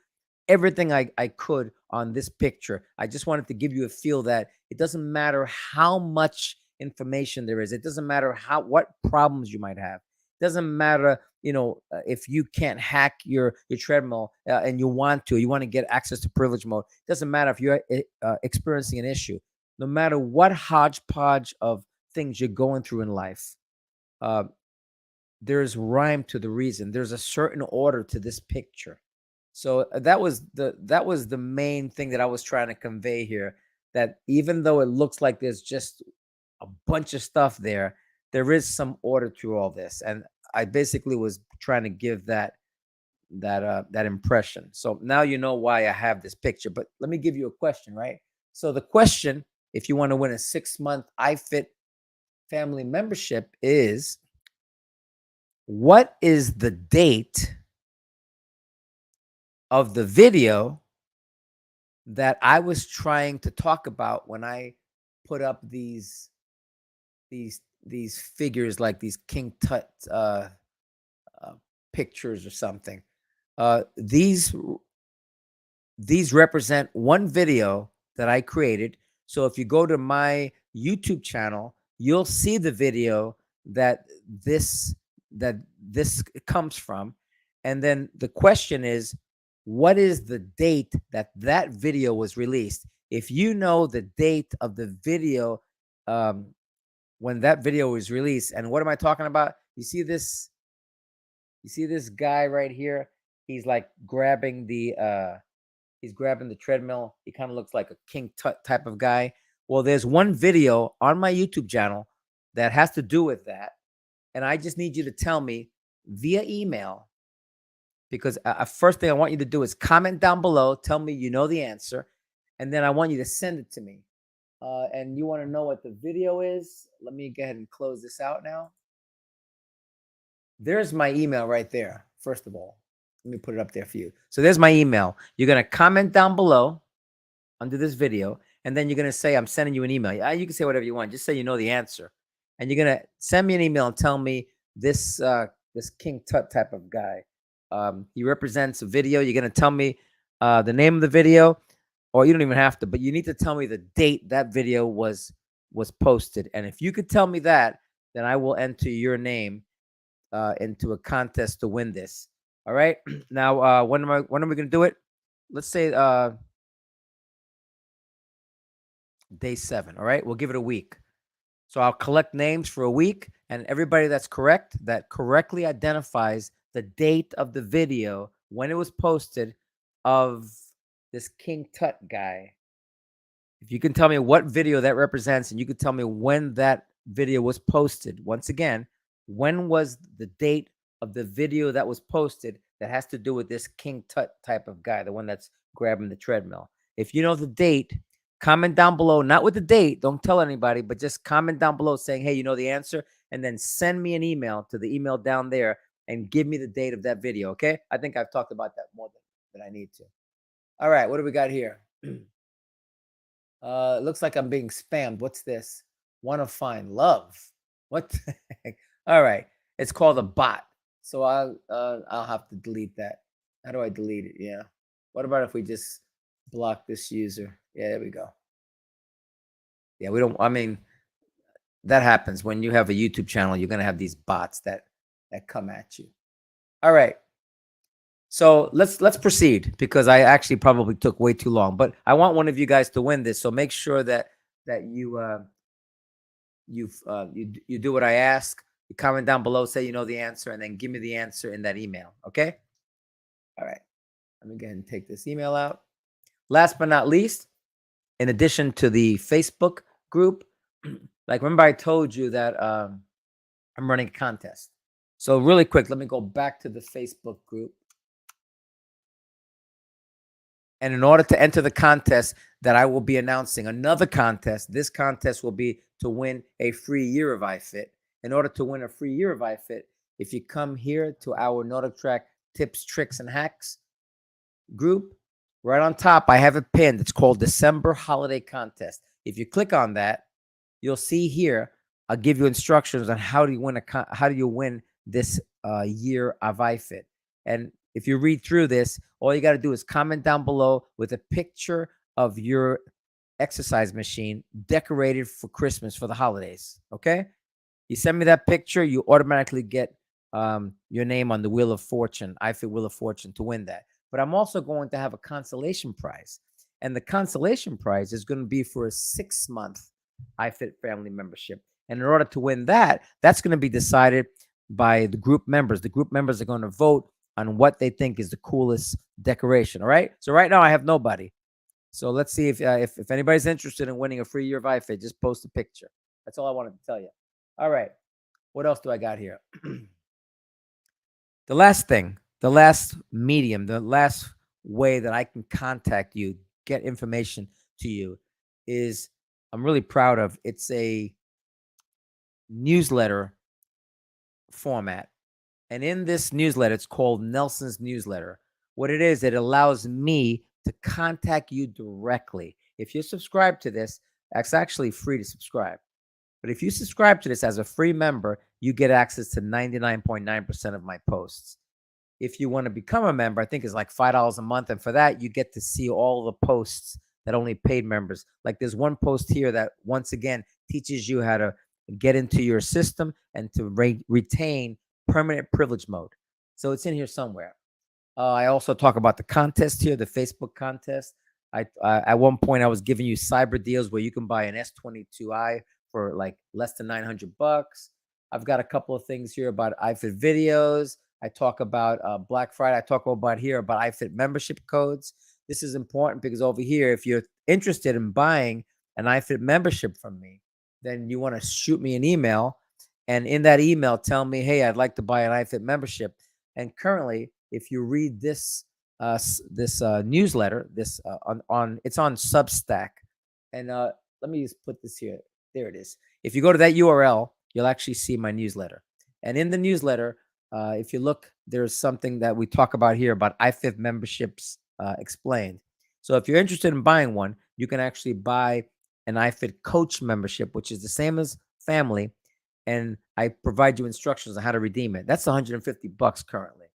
everything I could on this picture. I just wanted to give you a feel that it doesn't matter how much information there is. It doesn't matter what problems you might have. It doesn't matter, if you can't hack your treadmill and you want to get access to privilege mode. It doesn't matter if you're experiencing an issue. No matter what hodgepodge of things you're going through in life, there's rhyme to the reason. There's a certain order to this picture. So that was the main thing that I was trying to convey here, that even though it looks like there's just a bunch of stuff there is some order to all this. And I basically was trying to give that impression. So now you know why I have this picture. But let me give you a question, right? So the question, if you want to win a 6-month iFit family membership, is what is the date of the video that I was trying to talk about when I put up these figures, like these King Tut pictures or something. These represent one video that I created. So if you go to my YouTube channel, you'll see the video that this comes from. And then the question is, what is the date that video was released? If you know the date of the video when that video was released, and what am I talking about? You see this guy right here? He's like grabbing the treadmill. He kind of looks like a King Tut type of guy. Well, there's one video on my YouTube channel that has to do with that. And I just need you to tell me via email, because first thing I want you to do is comment down below, tell me you know the answer, and then I want you to send it to me. And you want to know what the video is? Let me go ahead and close this out now. There's my email right there, first of all. Let me put it up there for you. So there's my email. You're going to comment down below under this video, and then you're going to say, I'm sending you an email. You can say whatever you want. Just say you know the answer. And you're going to send me an email and tell me this this King Tut type of guy. He represents a video. You're going to tell me the name of the video, or you don't even have to, but you need to tell me the date that video was posted. And if you could tell me that, then I will enter your name into a contest to win this. All right. Now, when are we going to do it? Let's say day 7. All right. We'll give it a week. So I'll collect names for a week, and everybody that's correct, that correctly identifies the date of the video when it was posted of this King Tut guy. If you can tell me what video that represents, and you can tell me when that video was posted, once again, when was the date of the video that was posted that has to do with this King Tut type of guy, the one that's grabbing the treadmill. If you know the date, comment down below, not with the date, don't tell anybody, but just comment down below saying, hey, you know the answer, and then send me an email to the email down there and give me the date of that video, okay? I think I've talked about that more than I need to. All right, what do we got here? It looks like I'm being spammed. What's this? Want to find love. What the heck? All right. It's called a bot. So I'll have to delete that. How do I delete it? Yeah. What about if we just block this user? Yeah, there we go. Yeah, we don't, I mean, that happens when you have a YouTube channel. You're going to have these bots that come at you. All right. So let's proceed, because I actually probably took way too long, but I want one of you guys to win this. So make sure that you you do what I ask. You comment down below, say you know the answer, and then give me the answer in that email. Okay. All right. Let me go ahead and take this email out. Last but not least, in addition to the Facebook group, like remember I told you that I'm running a contest. So really quick, let me go back to the Facebook group. And in order to enter the contest that I will be announcing, another contest, this contest will be to win a free year of iFit. In order to win a free year of iFit, if you come here to our NordicTrack tips, tricks, and hacks group, right on top, I have a pin. It's called December Holiday Contest. If you click on that, you'll see here, I'll give you instructions on how do you win this year of iFit. And if you read through this, all you got to do is comment down below with a picture of your exercise machine decorated for Christmas for the holidays. Okay. You send me that picture, you automatically get your name on the Wheel of Fortune, iFit Wheel of Fortune, to win that. But I'm also going to have a consolation prize. And the consolation prize is going to be for a 6-month iFit family membership. And in order to win that, that's going to be decided by the group members. The group members are going to vote on what they think is the coolest decoration. All right. So right now I have nobody. So let's see if anybody's interested in winning a free year of iFit, just post a picture. That's all I wanted to tell you. All right. What else do I got here? The last thing, the last medium, the last way that I can contact you, get information to you, is I'm really proud of. It's a newsletter format. And in this newsletter, it's called Nelson's Newsletter. What it is, it allows me to contact you directly. If you subscribe to this, it's actually free to subscribe. But if you subscribe to this as a free member, you get access to 99.9% of my posts. If you want to become a member, I think it's like $5 a month. And for that, you get to see all the posts that only paid members. Like there's one post here that, once again, teaches you how to get into your system and to retain permanent privilege mode. So it's in here somewhere. I also talk about the contest here, the Facebook contest. At one point, I was giving you cyber deals where you can buy an S22i for like less than $900. I've got a couple of things here about iFit videos. I talk about Black Friday. I talk about here about iFit membership codes. This is important because over here, if you're interested in buying an iFit membership from me, then you want to shoot me an email. And in that email, tell me, hey, I'd like to buy an iFit membership. And currently, if you read this newsletter, it's on Substack. And let me just put this here. There it is. If you go to that URL, you'll actually see my newsletter. And in the newsletter, if you look there's something that we talk about here about iFit memberships explained. So if you're interested in buying one, you can actually buy an iFit coach membership, which is the same as family, and I provide you instructions on how to redeem it. That's $150 currently.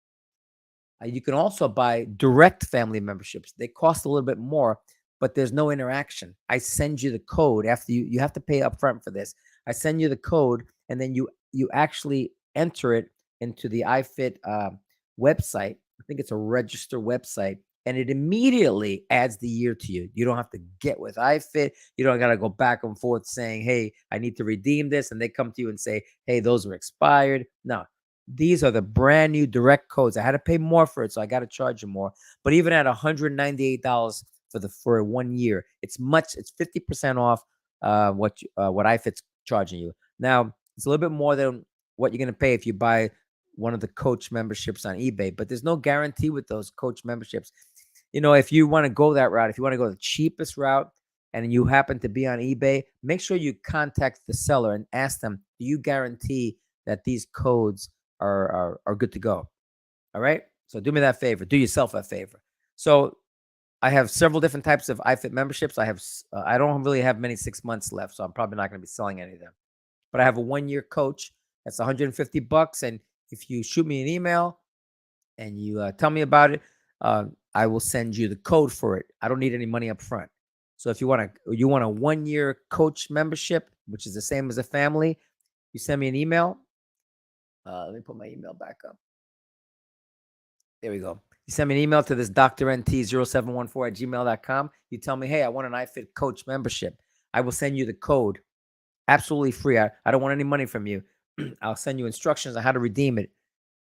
You can also buy direct family memberships. They cost a little bit more, but there's no interaction. I send you the code after you have to pay upfront for this. I send you the code, and then you actually enter it into the iFit website. I think it's a register website, and it immediately adds the year to you. You don't have to get with iFit. You don't got to go back and forth saying, "Hey, I need to redeem this," and they come to you and say, "Hey, those are expired." No, these are the brand new direct codes. I had to pay more for it, so I got to charge you more. But even at $198 for 1 year, it's 50% off what iFit's charging you. Now, it's a little bit more than what you're going to pay if you buy one of the coach memberships on eBay, but there's no guarantee with those coach memberships. If you want to go that route, if you want to go the cheapest route and you happen to be on eBay, make sure you contact the seller and ask them, do you guarantee that these codes are good to go? All right. So do me that favor. Do yourself that favor. So I have several different types of iFit memberships. I don't really have many 6 months left, so I'm probably not going to be selling any of them. But I have a 1-year coach that's $150, and if you shoot me an email and you tell me about it, I will send you the code for it. I don't need any money up front. So if you want a 1-year coach membership, which is the same as a family, you send me an email. Let me put my email back up. There we go. You send me an email to this drnt0714@gmail.com. You tell me, hey, I want an iFit coach membership. I will send you the code absolutely free. I don't want any money from you. I'll send you instructions on how to redeem it.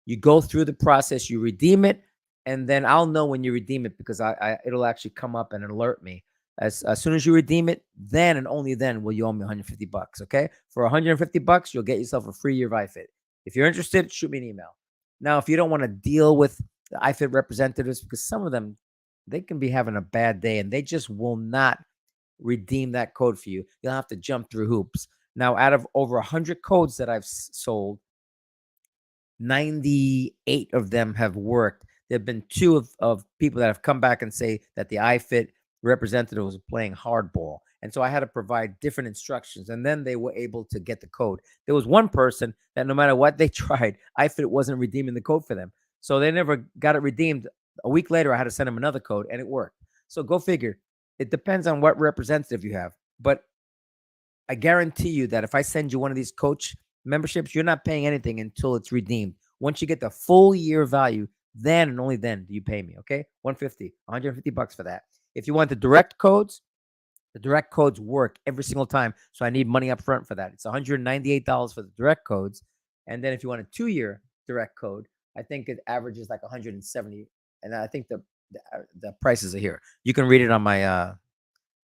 You go through the process, you redeem it, and then I'll know when you redeem it because it'll actually come up and alert me. As soon as you redeem it, then and only then will you owe me $150. Okay, for $150, you'll get yourself a free year of iFit. If you're interested, shoot me an email. Now, if you don't want to deal with the iFit representatives, because some of them, they can be having a bad day and they just will not redeem that code for you. You'll have to jump through hoops. Now, out of over 100 codes that I've sold, 98 of them have worked. There have been 2 of people that have come back and say that the iFit representative was playing hardball. And so I had to provide different instructions, and then they were able to get the code. There was one person that no matter what they tried, iFit wasn't redeeming the code for them. So they never got it redeemed. A week later, I had to send them another code, and it worked. So go figure. It depends on what representative you have. But I guarantee you that if I send you one of these coach memberships, you're not paying anything until it's redeemed. Once you get the full year value, then and only then do you pay me. Okay, $150 for that. If you want the direct codes work every single time, so I need money up front for that. It's $198 for the direct codes, and then if you want a 2-year direct code, I think it averages like $170, and I think the prices are here. You can read it on my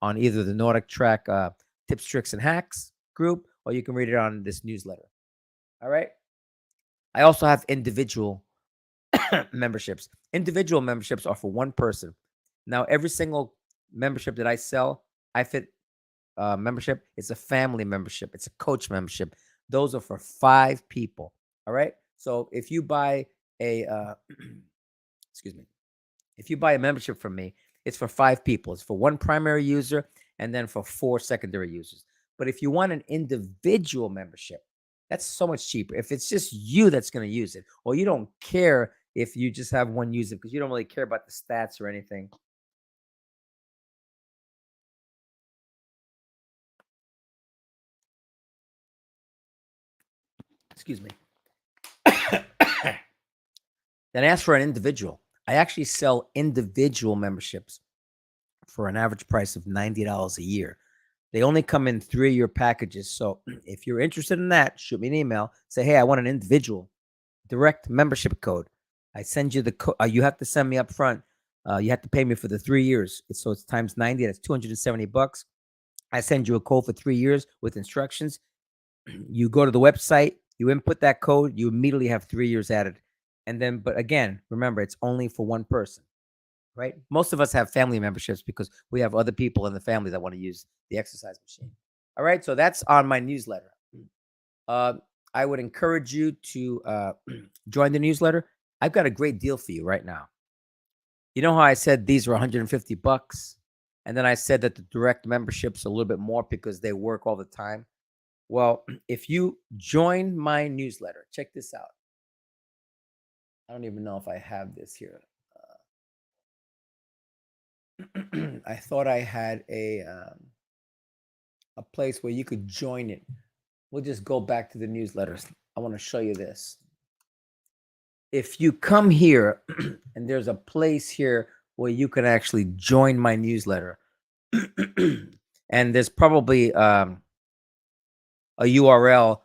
on either the NordicTrack tips, tricks, and hacks group, or you can read it on this newsletter. All right. I also have individual memberships. Individual memberships are for one person. Now, every single membership that I sell, iFit membership, it's a family membership. It's a coach membership. Those are for 5 people. All right. So if you buy a, excuse me, if you buy a membership from me, it's for 5 people. It's for 1 primary user and then for 4 secondary users. But if you want an individual membership, that's so much cheaper. If it's just you that's going to use it, or you don't care if you just have 1 user because you don't really care about the stats or anything. Excuse me. Then ask for an individual. I actually sell individual memberships for an average price of $90 a year. They only come in 3-year packages. So if you're interested in that, shoot me an email. Say, hey, I want an individual direct membership code. I send you the code. You have to send me up front. You have to pay me for the 3 years. So it's times 90. That's $270. I send you a code for 3 years with instructions. You go to the website, you input that code, you immediately have 3 years added. And then, but again, remember, it's only for one person, right? Most of us have family memberships because we have other people in the family that want to use the exercise machine. All right. So that's on my newsletter. I would encourage you to join the newsletter. I've got a great deal for you right now. You know how I said these were $150? And then I said that the direct membership's a little bit more because they work all the time. Well, if you join my newsletter, check this out. I don't even know if I have this here. I thought I had a place where you could join it. We'll just go back to the newsletters. I want to show you this. If you come here and there's a place here where you can actually join my newsletter, and there's probably a URL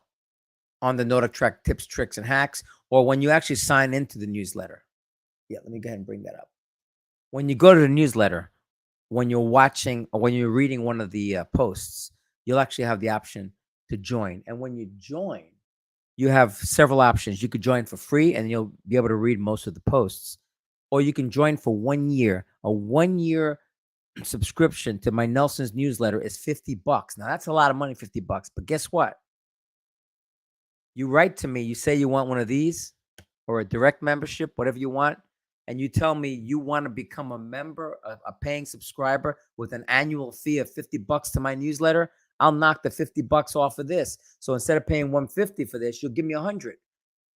on the NordicTrack tips, tricks, and hacks, or when you actually sign into the newsletter. Yeah, let me go ahead and bring that up. When you go to the newsletter, when you're watching or when you're reading one of the posts, you'll actually have the option to join. And when you join, you have several options. You could join for free and you'll be able to read most of the posts, or you can join for 1 year. A 1-year subscription to my Nelson's newsletter is $50. Now that's a lot of money, $50. But guess what? You write to me, you say you want one of these or a direct membership, whatever you want, and you tell me you want to become a member, a paying subscriber with an annual fee of $50 to my newsletter, I'll knock the $50 off of this. So instead of paying $150 for this, you'll give me $100.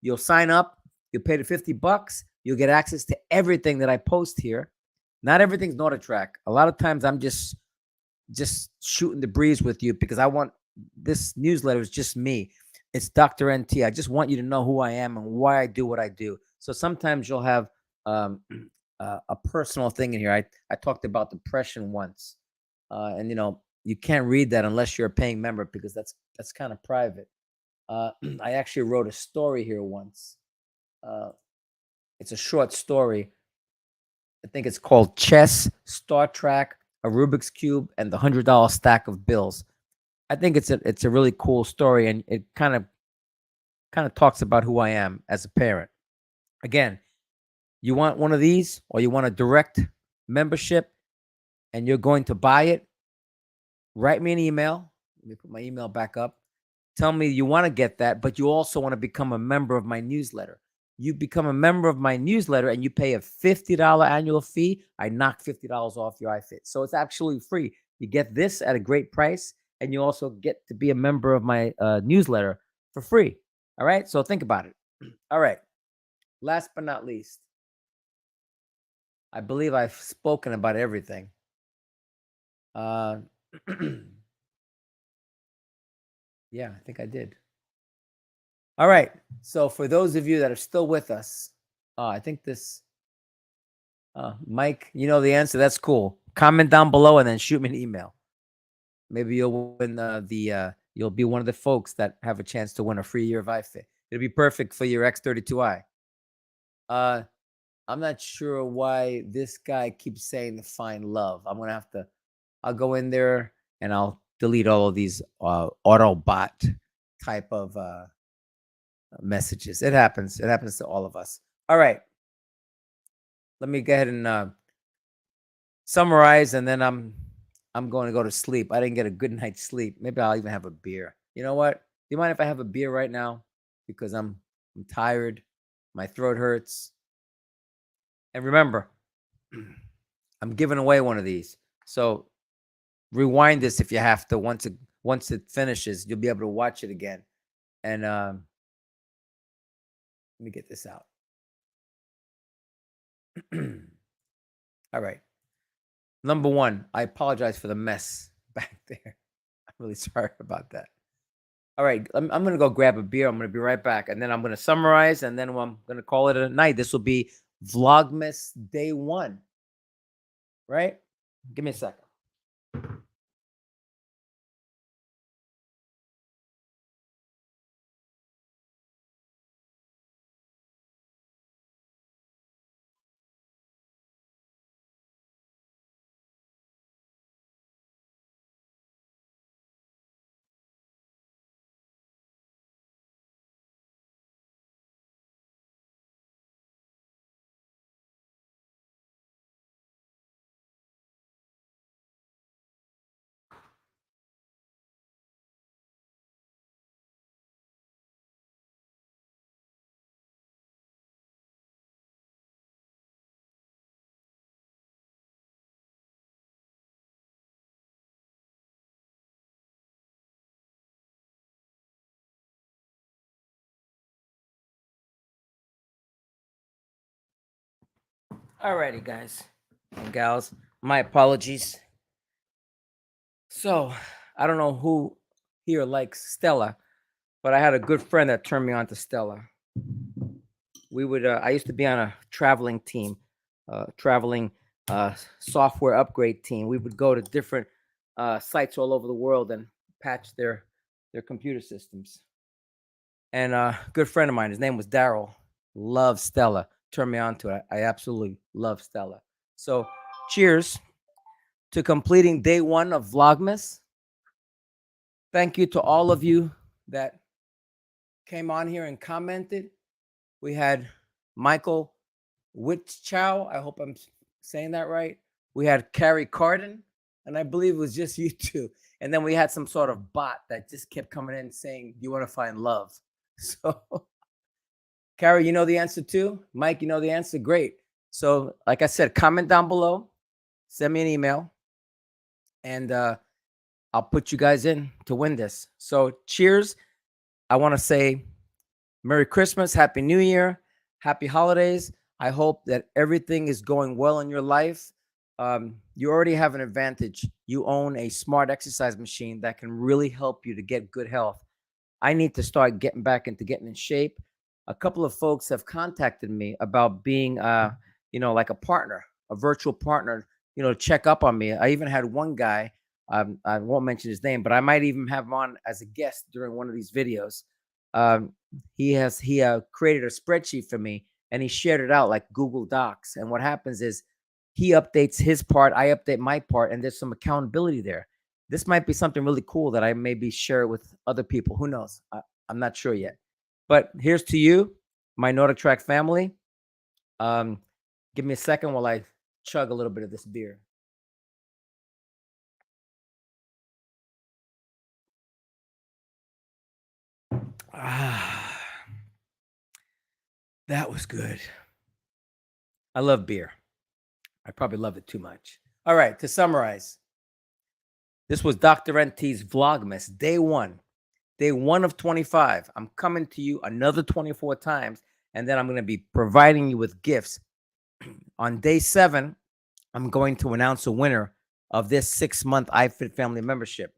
You'll sign up, you'll pay the $50, you'll get access to everything that I post here. Not everything's NordicTrack. A lot of times I'm just shooting the breeze with you because I want this newsletter is just me. It's Dr. NT. I just want you to know who I am and why I do what I do. So sometimes you'll have a personal thing in here. I talked about depression once, and you can't read that unless you're a paying member because that's kind of private. I actually wrote a story here once. It's a short story. I think it's called Chess, Star Trek, a Rubik's Cube, and the $100 stack of bills. I think it's a really cool story, and it kind of talks about who I am as a parent. Again, you want one of these or you want a direct membership and you're going to buy it, write me an email. Let me put my email back up. Tell me you want to get that, but you also want to become a member of my newsletter. You become a member of my newsletter and you pay a $50 annual fee. I knock $50 off your iFit. So it's absolutely free. You get this at a great price, and you also get to be a member of my newsletter for free. All right. So think about it. All right. Last but not least, I believe I've spoken about everything. Yeah, I think I did. All right. So for those of you that are still with us, I think this, Mike, you know the answer. That's cool. Comment down below and then shoot me an email. Maybe you'll win you'll be one of the folks that have a chance to win a free year of iFit. It'll be perfect for your X32i. I'm not sure why this guy keeps saying to find love. I'll go in there and I'll delete all of these Autobot type of messages. It happens. It happens to all of us. All right. Let me go ahead and summarize, and then I'm going to go to sleep. I didn't get a good night's sleep. Maybe I'll even have a beer. You know what? Do you mind if I have a beer right now? Because I'm tired. My throat hurts. And remember, I'm giving away one of these. So rewind this if you have to. Once it finishes, you'll be able to watch it again. And let me get this out. All right. Number one, I apologize for the mess back there. I'm really sorry about that. All right, I'm going to go grab a beer. I'm going to be right back. And then I'm going to summarize, and then I'm going to call it a night. This will be Vlogmas Day 1, right? Give me a second. Alrighty, guys and gals, my apologies. So, I don't know who here likes Stella, but I had a good friend that turned me on to Stella. I used to be on a traveling team, traveling software upgrade team. We would go to different sites all over the world and patch their computer systems. And a good friend of mine, his name was Daryl, loved Stella, turned me on to it. I absolutely love Stella. So, cheers to completing day one of Vlogmas. Thank you to all of you that came on here and commented. We had Michael Witchow. I hope I'm saying that right. We had Carrie Carden, and I believe it was just you two. And then we had some sort of bot that just kept coming in saying, "Do you want to find love?" So, Carrie, you know the answer too. Mike, you know the answer. Great. So, like I said, comment down below, send me an email, and I'll put you guys in to win this. So, cheers. I want to say Merry Christmas, Happy New Year, Happy Holidays. I hope that everything is going well in your life. You already have an advantage. You own a smart exercise machine that can really help you to get good health. I need to start getting in shape. A couple of folks have contacted me about being, like a partner, a virtual partner, to check up on me. I even had one guy, I won't mention his name, but I might even have him on as a guest during one of these videos. Um, he created a spreadsheet for me and he shared it out like Google Docs. And what happens is he updates his part, I update my part, and there's some accountability there. This might be something really cool that I maybe share with other people. Who knows? I'm not sure yet. But here's to you, my NordicTrack family. Um, Give me a second while I chug a little bit of this beer. Ah, that was good. I love beer. I probably love it too much. All right, to summarize, this was Dr. NT's Vlogmas, day one of 25. I'm coming to you another 24 times, and then I'm going to be providing you with gifts. On day 7, I'm going to announce a winner of this 6-month iFit family membership.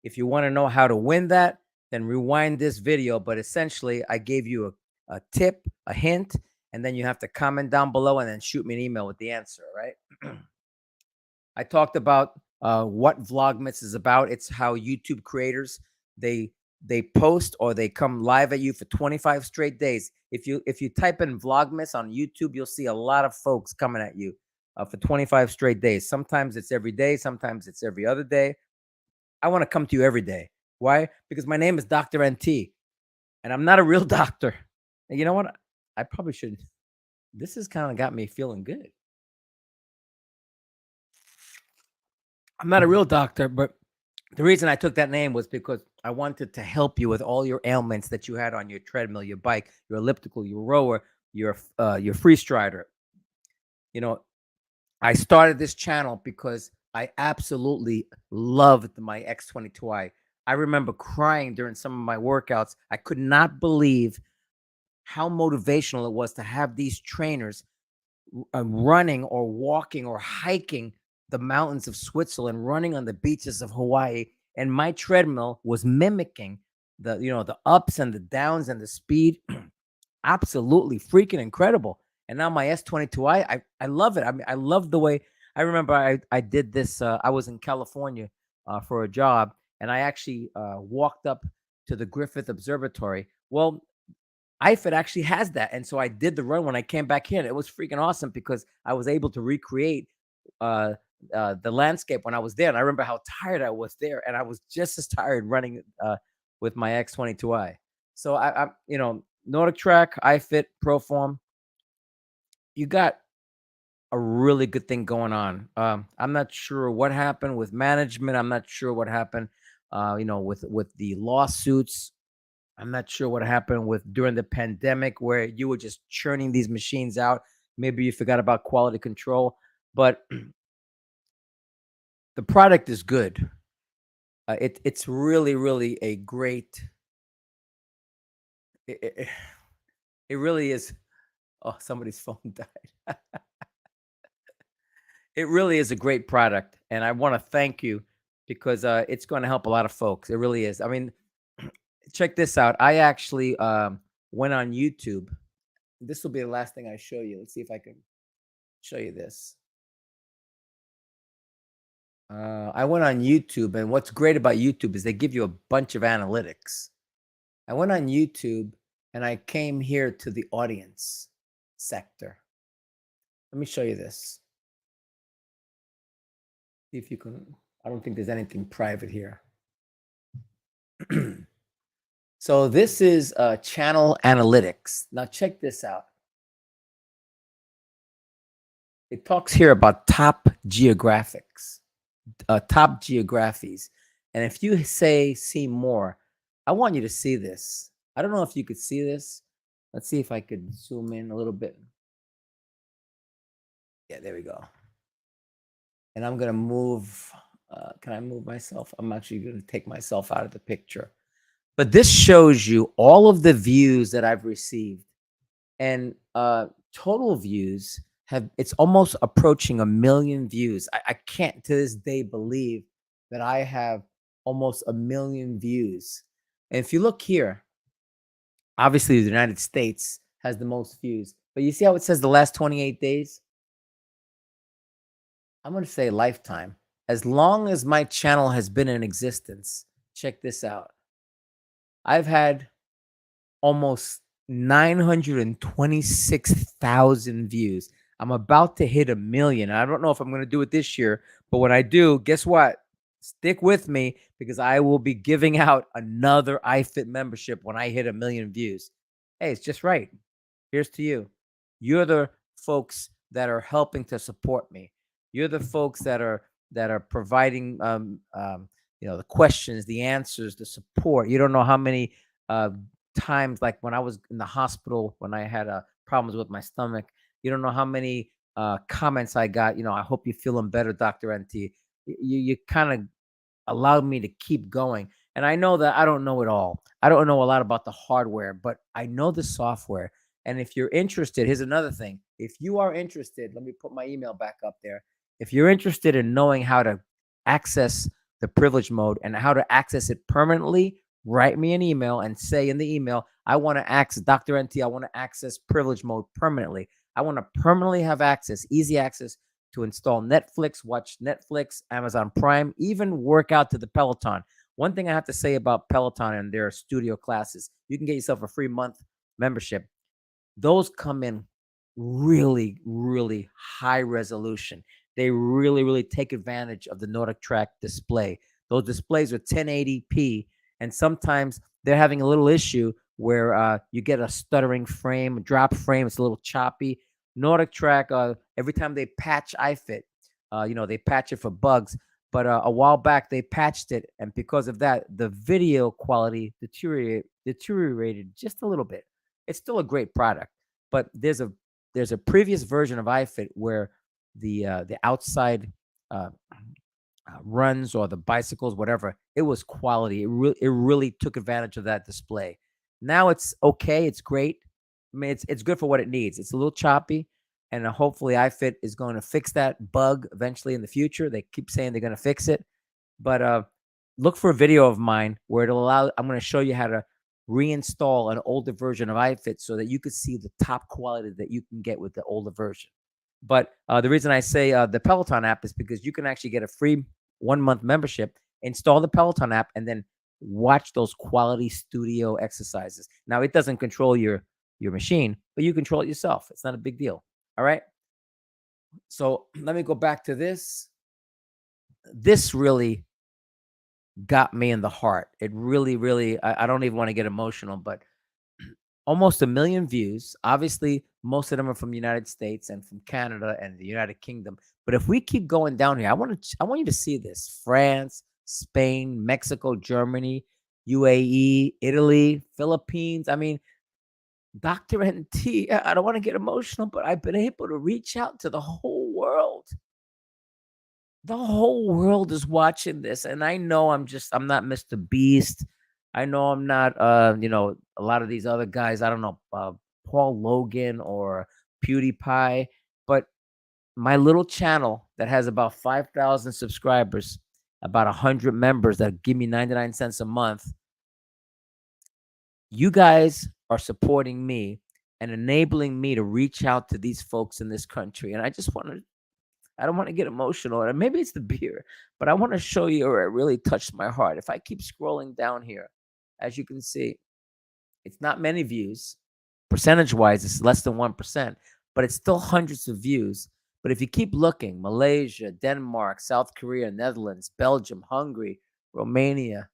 If you want to know how to win that, then rewind this video. But essentially, I gave you a tip, a hint, and then you have to comment down below and then shoot me an email with the answer, right? I talked about what Vlogmas is about. It's how YouTube creators they post or they come live at you for 25 straight days. If you type in Vlogmas on YouTube, you'll see a lot of folks coming at you for 25 straight days. Sometimes it's every day, sometimes it's every other day. I want to come to you every day. Why? Because my name is Dr. NT, and I'm not a real doctor. And you know what? I probably should. This has kind of got me feeling good. I'm not a real doctor, but the reason I took that name was because I wanted to help you with all your ailments that you had on your treadmill, your bike, your elliptical, your rower, your free strider. You know, I started this channel because I absolutely loved my X22i. I remember crying during some of my workouts. I could not believe how motivational it was to have these trainers running or walking or hiking the mountains of Switzerland, running on the beaches of Hawaii, and my treadmill was mimicking the ups and the downs and the speed. Absolutely freaking incredible. And now my S22i, I love it. I mean, I love the way. I remember I did this. I was in California for a job, and I actually walked up to the Griffith Observatory. Well, iFit actually has that. And so I did the run when I came back here. And it was freaking awesome because I was able to recreate uh, the landscape when I was there. And I remember how tired I was there. And I was just as tired running with my X22i. So NordicTrack, iFit, ProForm, you got a really good thing going on. I'm not sure what happened with management. I'm not sure what happened, with the lawsuits. I'm not sure what happened with during the pandemic where you were just churning these machines out. Maybe you forgot about quality control, but the product is good. It's really, really a great. It, it, it really is. Oh, somebody's phone died. It really is a great product, and I want to thank you because it's going to help a lot of folks. It really is. I mean, check this out. I actually went on YouTube. This will be the last thing I show you. Let's see if I can show you this. I went on YouTube, and what's great about YouTube is they give you a bunch of analytics. I went on YouTube, and I came here to the audience sector. Let me show you this. See if you can. I don't think there's anything private here. So this is channel analytics. Now check this out. It talks here about top geographics, top geographies. And if you say see more, I want you to see this. I don't know if you could see this. Let's see if I could zoom in a little bit. Yeah, there we go. And I'm going to move. Can I move myself? I'm actually going to take myself out of the picture. But this shows you all of the views that I've received. And total views it's almost approaching 1 million views. I can't to this day believe that I have almost 1 million views. And if you look here, obviously the United States has the most views, but you see how it says the last 28 days? I'm going to say lifetime. As long as my channel has been in existence, check this out. I've had almost 926,000 views. I'm about to hit 1 million. I don't know if I'm going to do it this year, but when I do, guess what? Stick with me because I will be giving out another iFit membership when I hit 1 million views. Hey, it's just right. Here's to you. You're the folks that are helping to support me. You're the folks that are providing the questions, the answers, the support. You don't know how many times, like when I was in the hospital, when I had problems with my stomach, you don't know how many comments I got. I hope you're feeling better, Dr. NT. You kind of allowed me to keep going. And I know that I don't know it all. I don't know a lot about the hardware, but I know the software. And if you're interested, here's another thing. If you are interested, let me put my email back up there. If you're interested in knowing how to access the privilege mode and how to access it permanently, write me an email and say in the email, I want to access Dr. NT. I want to access privilege mode permanently. I want to permanently have access, easy access to install Netflix, watch Netflix, Amazon Prime, even work out to the Peloton. One thing I have to say about Peloton and their studio classes, you can get yourself a free month membership. Those come in really, really high resolution. They really, really take advantage of the NordicTrack display. Those displays are 1080p, and sometimes they're having a little issue where you get a stuttering frame, a drop frame. It's a little choppy. NordicTrack, every time they patch iFit, they patch it for bugs. But a while back, they patched it, and because of that, the video quality deteriorated just a little bit. It's still a great product, but there's a previous version of iFit where the outside runs or the bicycles, whatever, it was quality. It really took advantage of that display. Now it's okay. It's great. I mean, it's good for what it needs. It's a little choppy, and hopefully iFit is going to fix that bug eventually in the future. They keep saying they're going to fix it, but look for a video of mine where it'll allow. I'm going to show you how to reinstall an older version of iFit so that you could see the top quality that you can get with the older version. But the reason I say the Peloton app is because you can actually get a free 1 month membership, install the Peloton app, and then watch those quality studio exercises. Now, it doesn't control your machine, but you control it yourself. It's not a big deal. All right. So let me go back to this. This really got me in the heart. It really, really, I don't even want to get emotional, but almost 1 million views. Obviously, most of them are from the United States and from Canada and the United Kingdom. But if we keep going down here, I want you to see this: France, Spain, Mexico, Germany, UAE, Italy, Philippines. I mean, Dr. NT, I don't want to get emotional, but I've been able to reach out to the whole world. The whole world is watching this, and I know I'm not Mr. Beast. I know I'm not a lot of these other guys. I don't know, Paul Logan or PewDiePie, but my little channel that has about 5,000 subscribers, about 100 members that give me 99 cents a month, you guys are supporting me and enabling me to reach out to these folks in this country. And I just want to, I don't want to get emotional, and maybe it's the beer, but I want to show you where it really touched my heart. If I keep scrolling down here, as you can see, it's not many views. Percentage-wise, it's less than 1%, but it's still hundreds of views. But if you keep looking, Malaysia, Denmark, South Korea, Netherlands, Belgium, Hungary, Romania,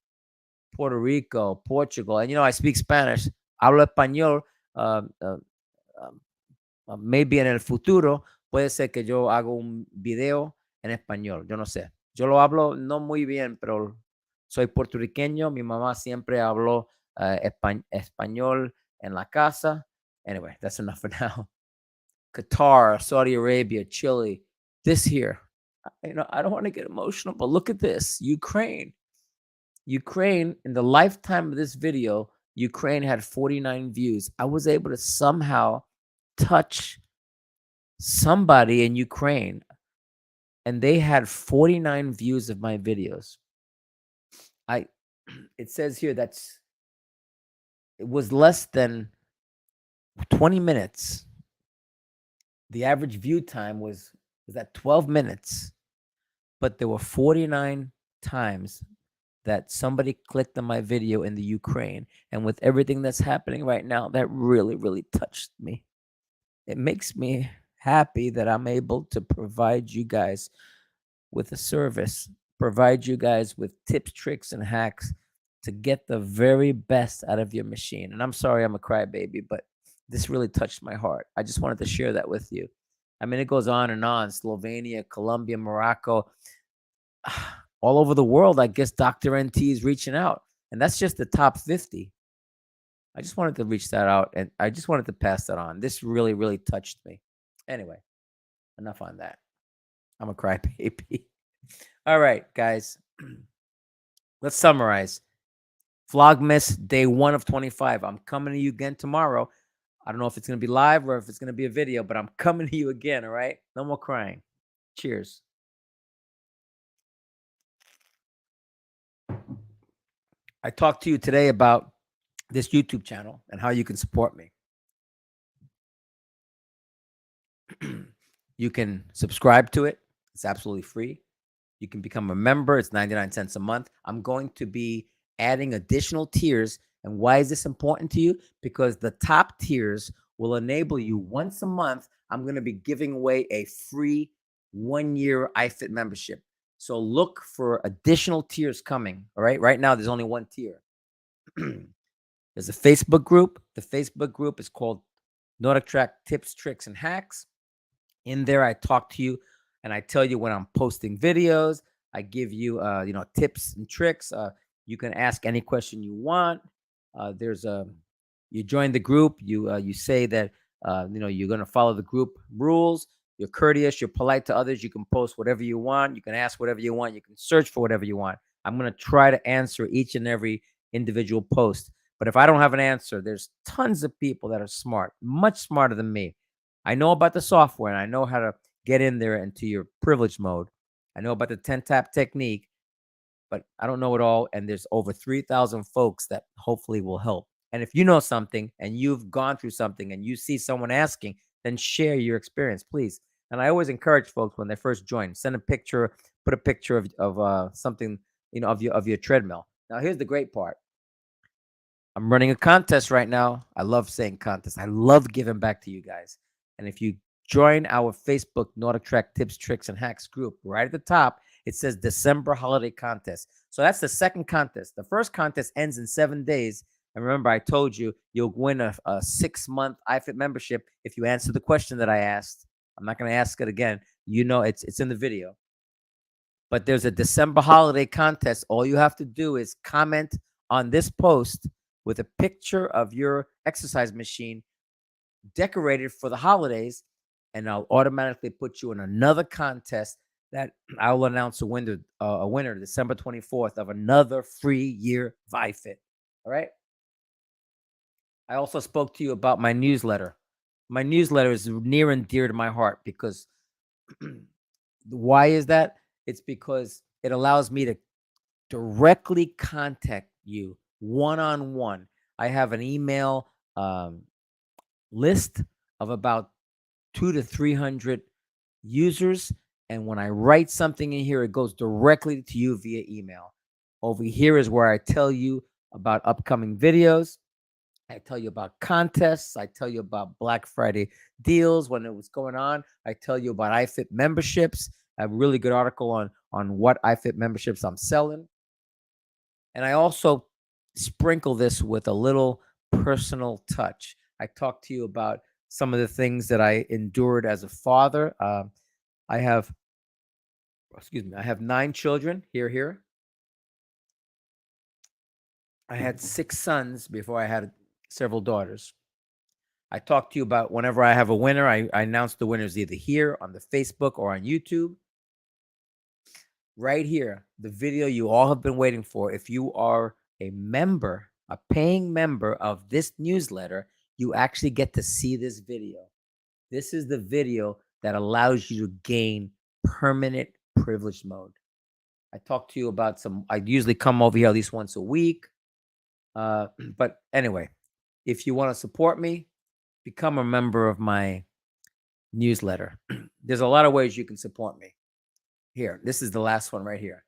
Puerto Rico, Portugal, and I speak Spanish. Hablo español. Uh, uh, um, Maybe en el futuro puede ser que yo haga un video en español. Yo no sé. Yo lo hablo no muy bien, pero soy puertorriqueño. Mi mamá siempre habló español en la casa. Anyway, that's enough for now. Qatar, Saudi Arabia, Chile. This here. I don't want to get emotional, but look at this. Ukraine, in the lifetime of this video, Ukraine had 49 views. I was able to somehow touch somebody in Ukraine, and they had 49 views of my videos. It says here it was less than 20 minutes. The average view time was at 12 minutes, but there were 49 times that somebody clicked on my video in the Ukraine. And with everything that's happening right now, that really, really touched me. It makes me happy that I'm able to provide you guys with a service, provide you guys with tips, tricks, and hacks to get the very best out of your machine. And I'm sorry I'm a crybaby, but this really touched my heart. I just wanted to share that with you. I mean, it goes on and on. Slovenia, Colombia, Morocco, all over the world. I guess Dr. NT is reaching out, and that's just the top 50. I just wanted to reach that out, and I just wanted to pass that on. This really, really touched me. Anyway, enough on that. I'm a crybaby. All right, guys. Let's summarize. Vlogmas day 1 of 25. I'm coming to you again tomorrow. I don't know if it's going to be live or if it's going to be a video, but I'm coming to you again, all right? No more crying. Cheers. I talked to you today about this YouTube channel and how you can support me. You can subscribe to it. It's absolutely free. You can become a member. It's 99 cents a month. I'm going to be adding additional tiers. And why is this important to you? Because the top tiers will enable you once a month. I'm going to be giving away a free 1-year iFit membership. So look for additional tiers coming. All right. Right now, there's only one tier. There's a Facebook group. The Facebook group is called NordicTrack Tips, Tricks, and Hacks. In there, I talk to you and I tell you when I'm posting videos. I give you, tips and tricks. You can ask any question you want. You join the group. You say that, you're going to follow the group rules. You're courteous. You're polite to others. You can post whatever you want. You can ask whatever you want. You can search for whatever you want. I'm going to try to answer each and every individual post. But if I don't have an answer, there's tons of people that are smart, much smarter than me. I know about the software and I know how to get in there into your privilege mode. I know about the 10-tap technique, but I don't know it all. And there's over 3,000 folks that hopefully will help. And if you know something and you've gone through something and you see someone asking, then share your experience, please. And I always encourage folks when they first join, send a picture, put a picture of something, of your treadmill. Now, here's the great part. I'm running a contest right now. I love saying contest. I love giving back to you guys. And if you join our Facebook NordicTrack Tips, Tricks, and Hacks group, right at the top, it says December Holiday Contest. So that's the second contest. The first contest ends in 7 days. And remember, I told you, you'll win a 6-month iFit membership if you answer the question that I asked. I'm not going to ask it again. It's in the video. But there's a December Holiday Contest. All you have to do is comment on this post with a picture of your exercise machine decorated for the holidays, and I'll automatically put you in another contest that I will announce a winner December 24th of another free year of iFit. All right. I also spoke to you about my newsletter. My newsletter is near and dear to my heart because Why is that? It's because it allows me to directly contact you one-on-one. I have an email list of about 200 to 300 users. And when I write something in here, it goes directly to you via email. Over here is where I tell you about upcoming videos. I tell you about contests. I tell you about Black Friday deals when it was going on. I tell you about iFit memberships. I have a really good article on what iFit memberships I'm selling. And I also sprinkle this with a little personal touch. I talk to you about some of the things that I endured as a father. I have, I have 9 children. Here. I had 6 sons before I had several daughters. I talk to you about whenever I have a winner, I announce the winners either here on the Facebook or on YouTube. Right here, the video you all have been waiting for. If you are a member, a paying member of this newsletter, you actually get to see this video. This is the video that allows you to gain permanent privilege mode. I talk to you about I usually come over here at least once a week. But anyway, if you want to support me, become a member of my newsletter. There's a lot of ways you can support me. Here, this is the last one right here.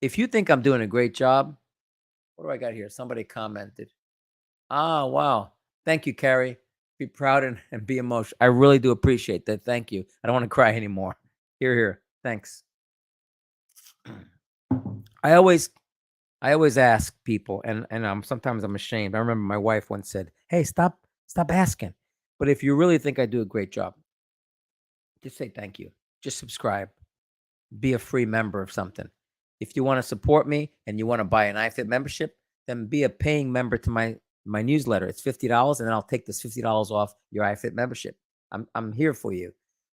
If you think I'm doing a great job, what do I got here? Somebody commented. Ah, wow. Thank you, Carrie. Be proud and be emotional. I really do appreciate that. Thank you. I don't want to cry anymore. Here. Thanks. I always ask people, and sometimes I'm ashamed. I remember my wife once said, "Hey, stop asking." But if you really think I do a great job, just say thank you. Just subscribe. Be a free member of something. If you want to support me and you want to buy an iFit membership, then be a paying member to my newsletter. It's $50, and then I'll take this $50 off your iFit membership. I'm here for you.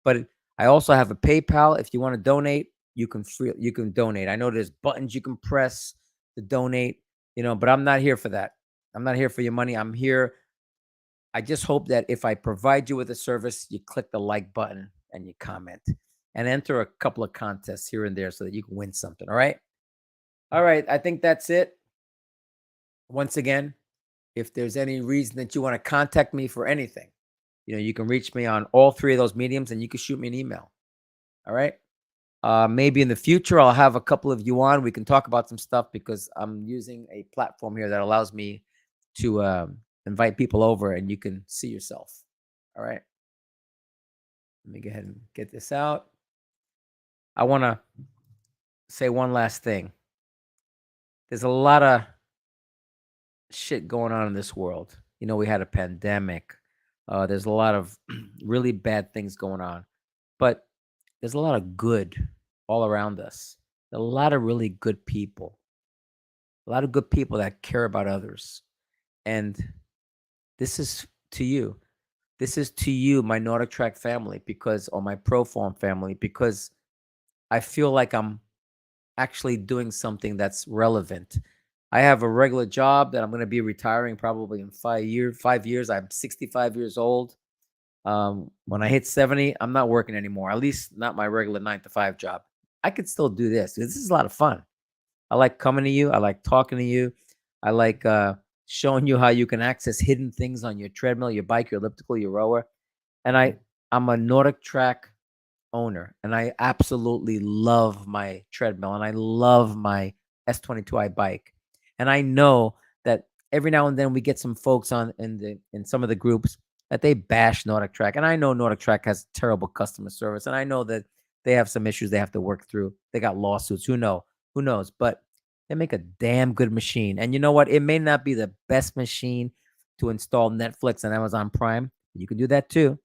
But I also have a PayPal. If you want to donate, you can donate. I know there's buttons you can press to donate, but I'm not here for that. I'm not here for your money. I'm here. I just hope that if I provide you with a service, you click the like button and you comment and enter a couple of contests here and there so that you can win something. All right. I think that's it. Once again, if there's any reason that you want to contact me for anything, you can reach me on all 3 of those mediums, and you can shoot me an email. All right. Maybe in the future, I'll have a couple of you on. We can talk about some stuff because I'm using a platform here that allows me to invite people over and you can see yourself. All right. Let me go ahead and get this out. I want to say one last thing. There's a lot of shit going on in this world. We had a pandemic. There's a lot of really bad things going on, but there's a lot of good all around us. A lot of really good people. A lot of good people that care about others. And this is to you. This is to you, my NordicTrack family, or my ProForm family, because I feel like I'm actually doing something that's relevant. I have a regular job that I'm going to be retiring probably in 5 years. I'm 65 years old. When I hit 70, I'm not working anymore. At least not my regular 9 to 5 job. I could still do this. This is a lot of fun. I like coming to you. I like talking to you. I like showing you how you can access hidden things on your treadmill, your bike, your elliptical, your rower. And I'm a NordicTrack owner, and I absolutely love my treadmill, and I love my S22i bike. And I know that every now and then we get some folks on in some of the groups that they bash NordicTrack, and I know NordicTrack has terrible customer service, and I know that they have some issues they have to work through. They got lawsuits. Who knows? But they make a damn good machine. And you know what? It may not be the best machine to install Netflix and Amazon Prime. You can do that too.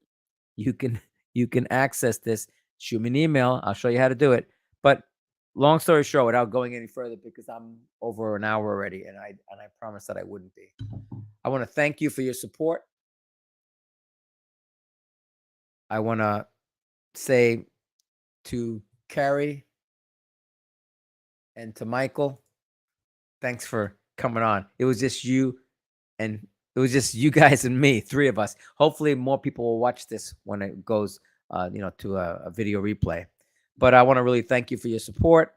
You can access this. Shoot me an email. I'll show you how to do it. But long story short, without going any further, because I'm over an hour already, and I promised that I wouldn't be. I want to thank you for your support. I want to say to Carrie and to Michael, thanks for coming on. It was just you guys and me, 3 of us. Hopefully more people will watch this when it goes to a video replay. But I want to really thank you for your support.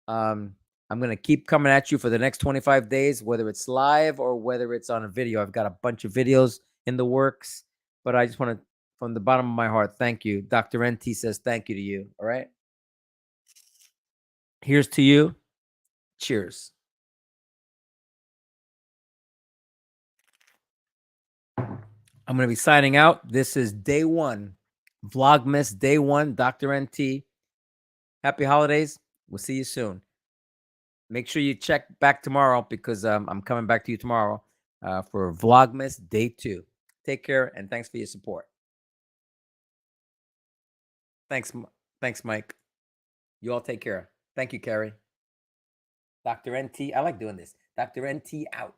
I'm going to keep coming at you for the next 25 days, whether it's live or whether it's on a video. I've got a bunch of videos in the works, but I just want to, from the bottom of my heart, thank you. Dr. NT says thank you to you. All right. Here's to you. Cheers. I'm going to be signing out. This is day one, Vlogmas day one, Dr. NT. Happy holidays. We'll see you soon. Make sure you check back tomorrow because I'm coming back to you tomorrow for Vlogmas day 2. Take care and thanks for your support. Thanks, Mike. You all take care. Thank you, Carrie. Dr. NT. I like doing this. Dr. NT out.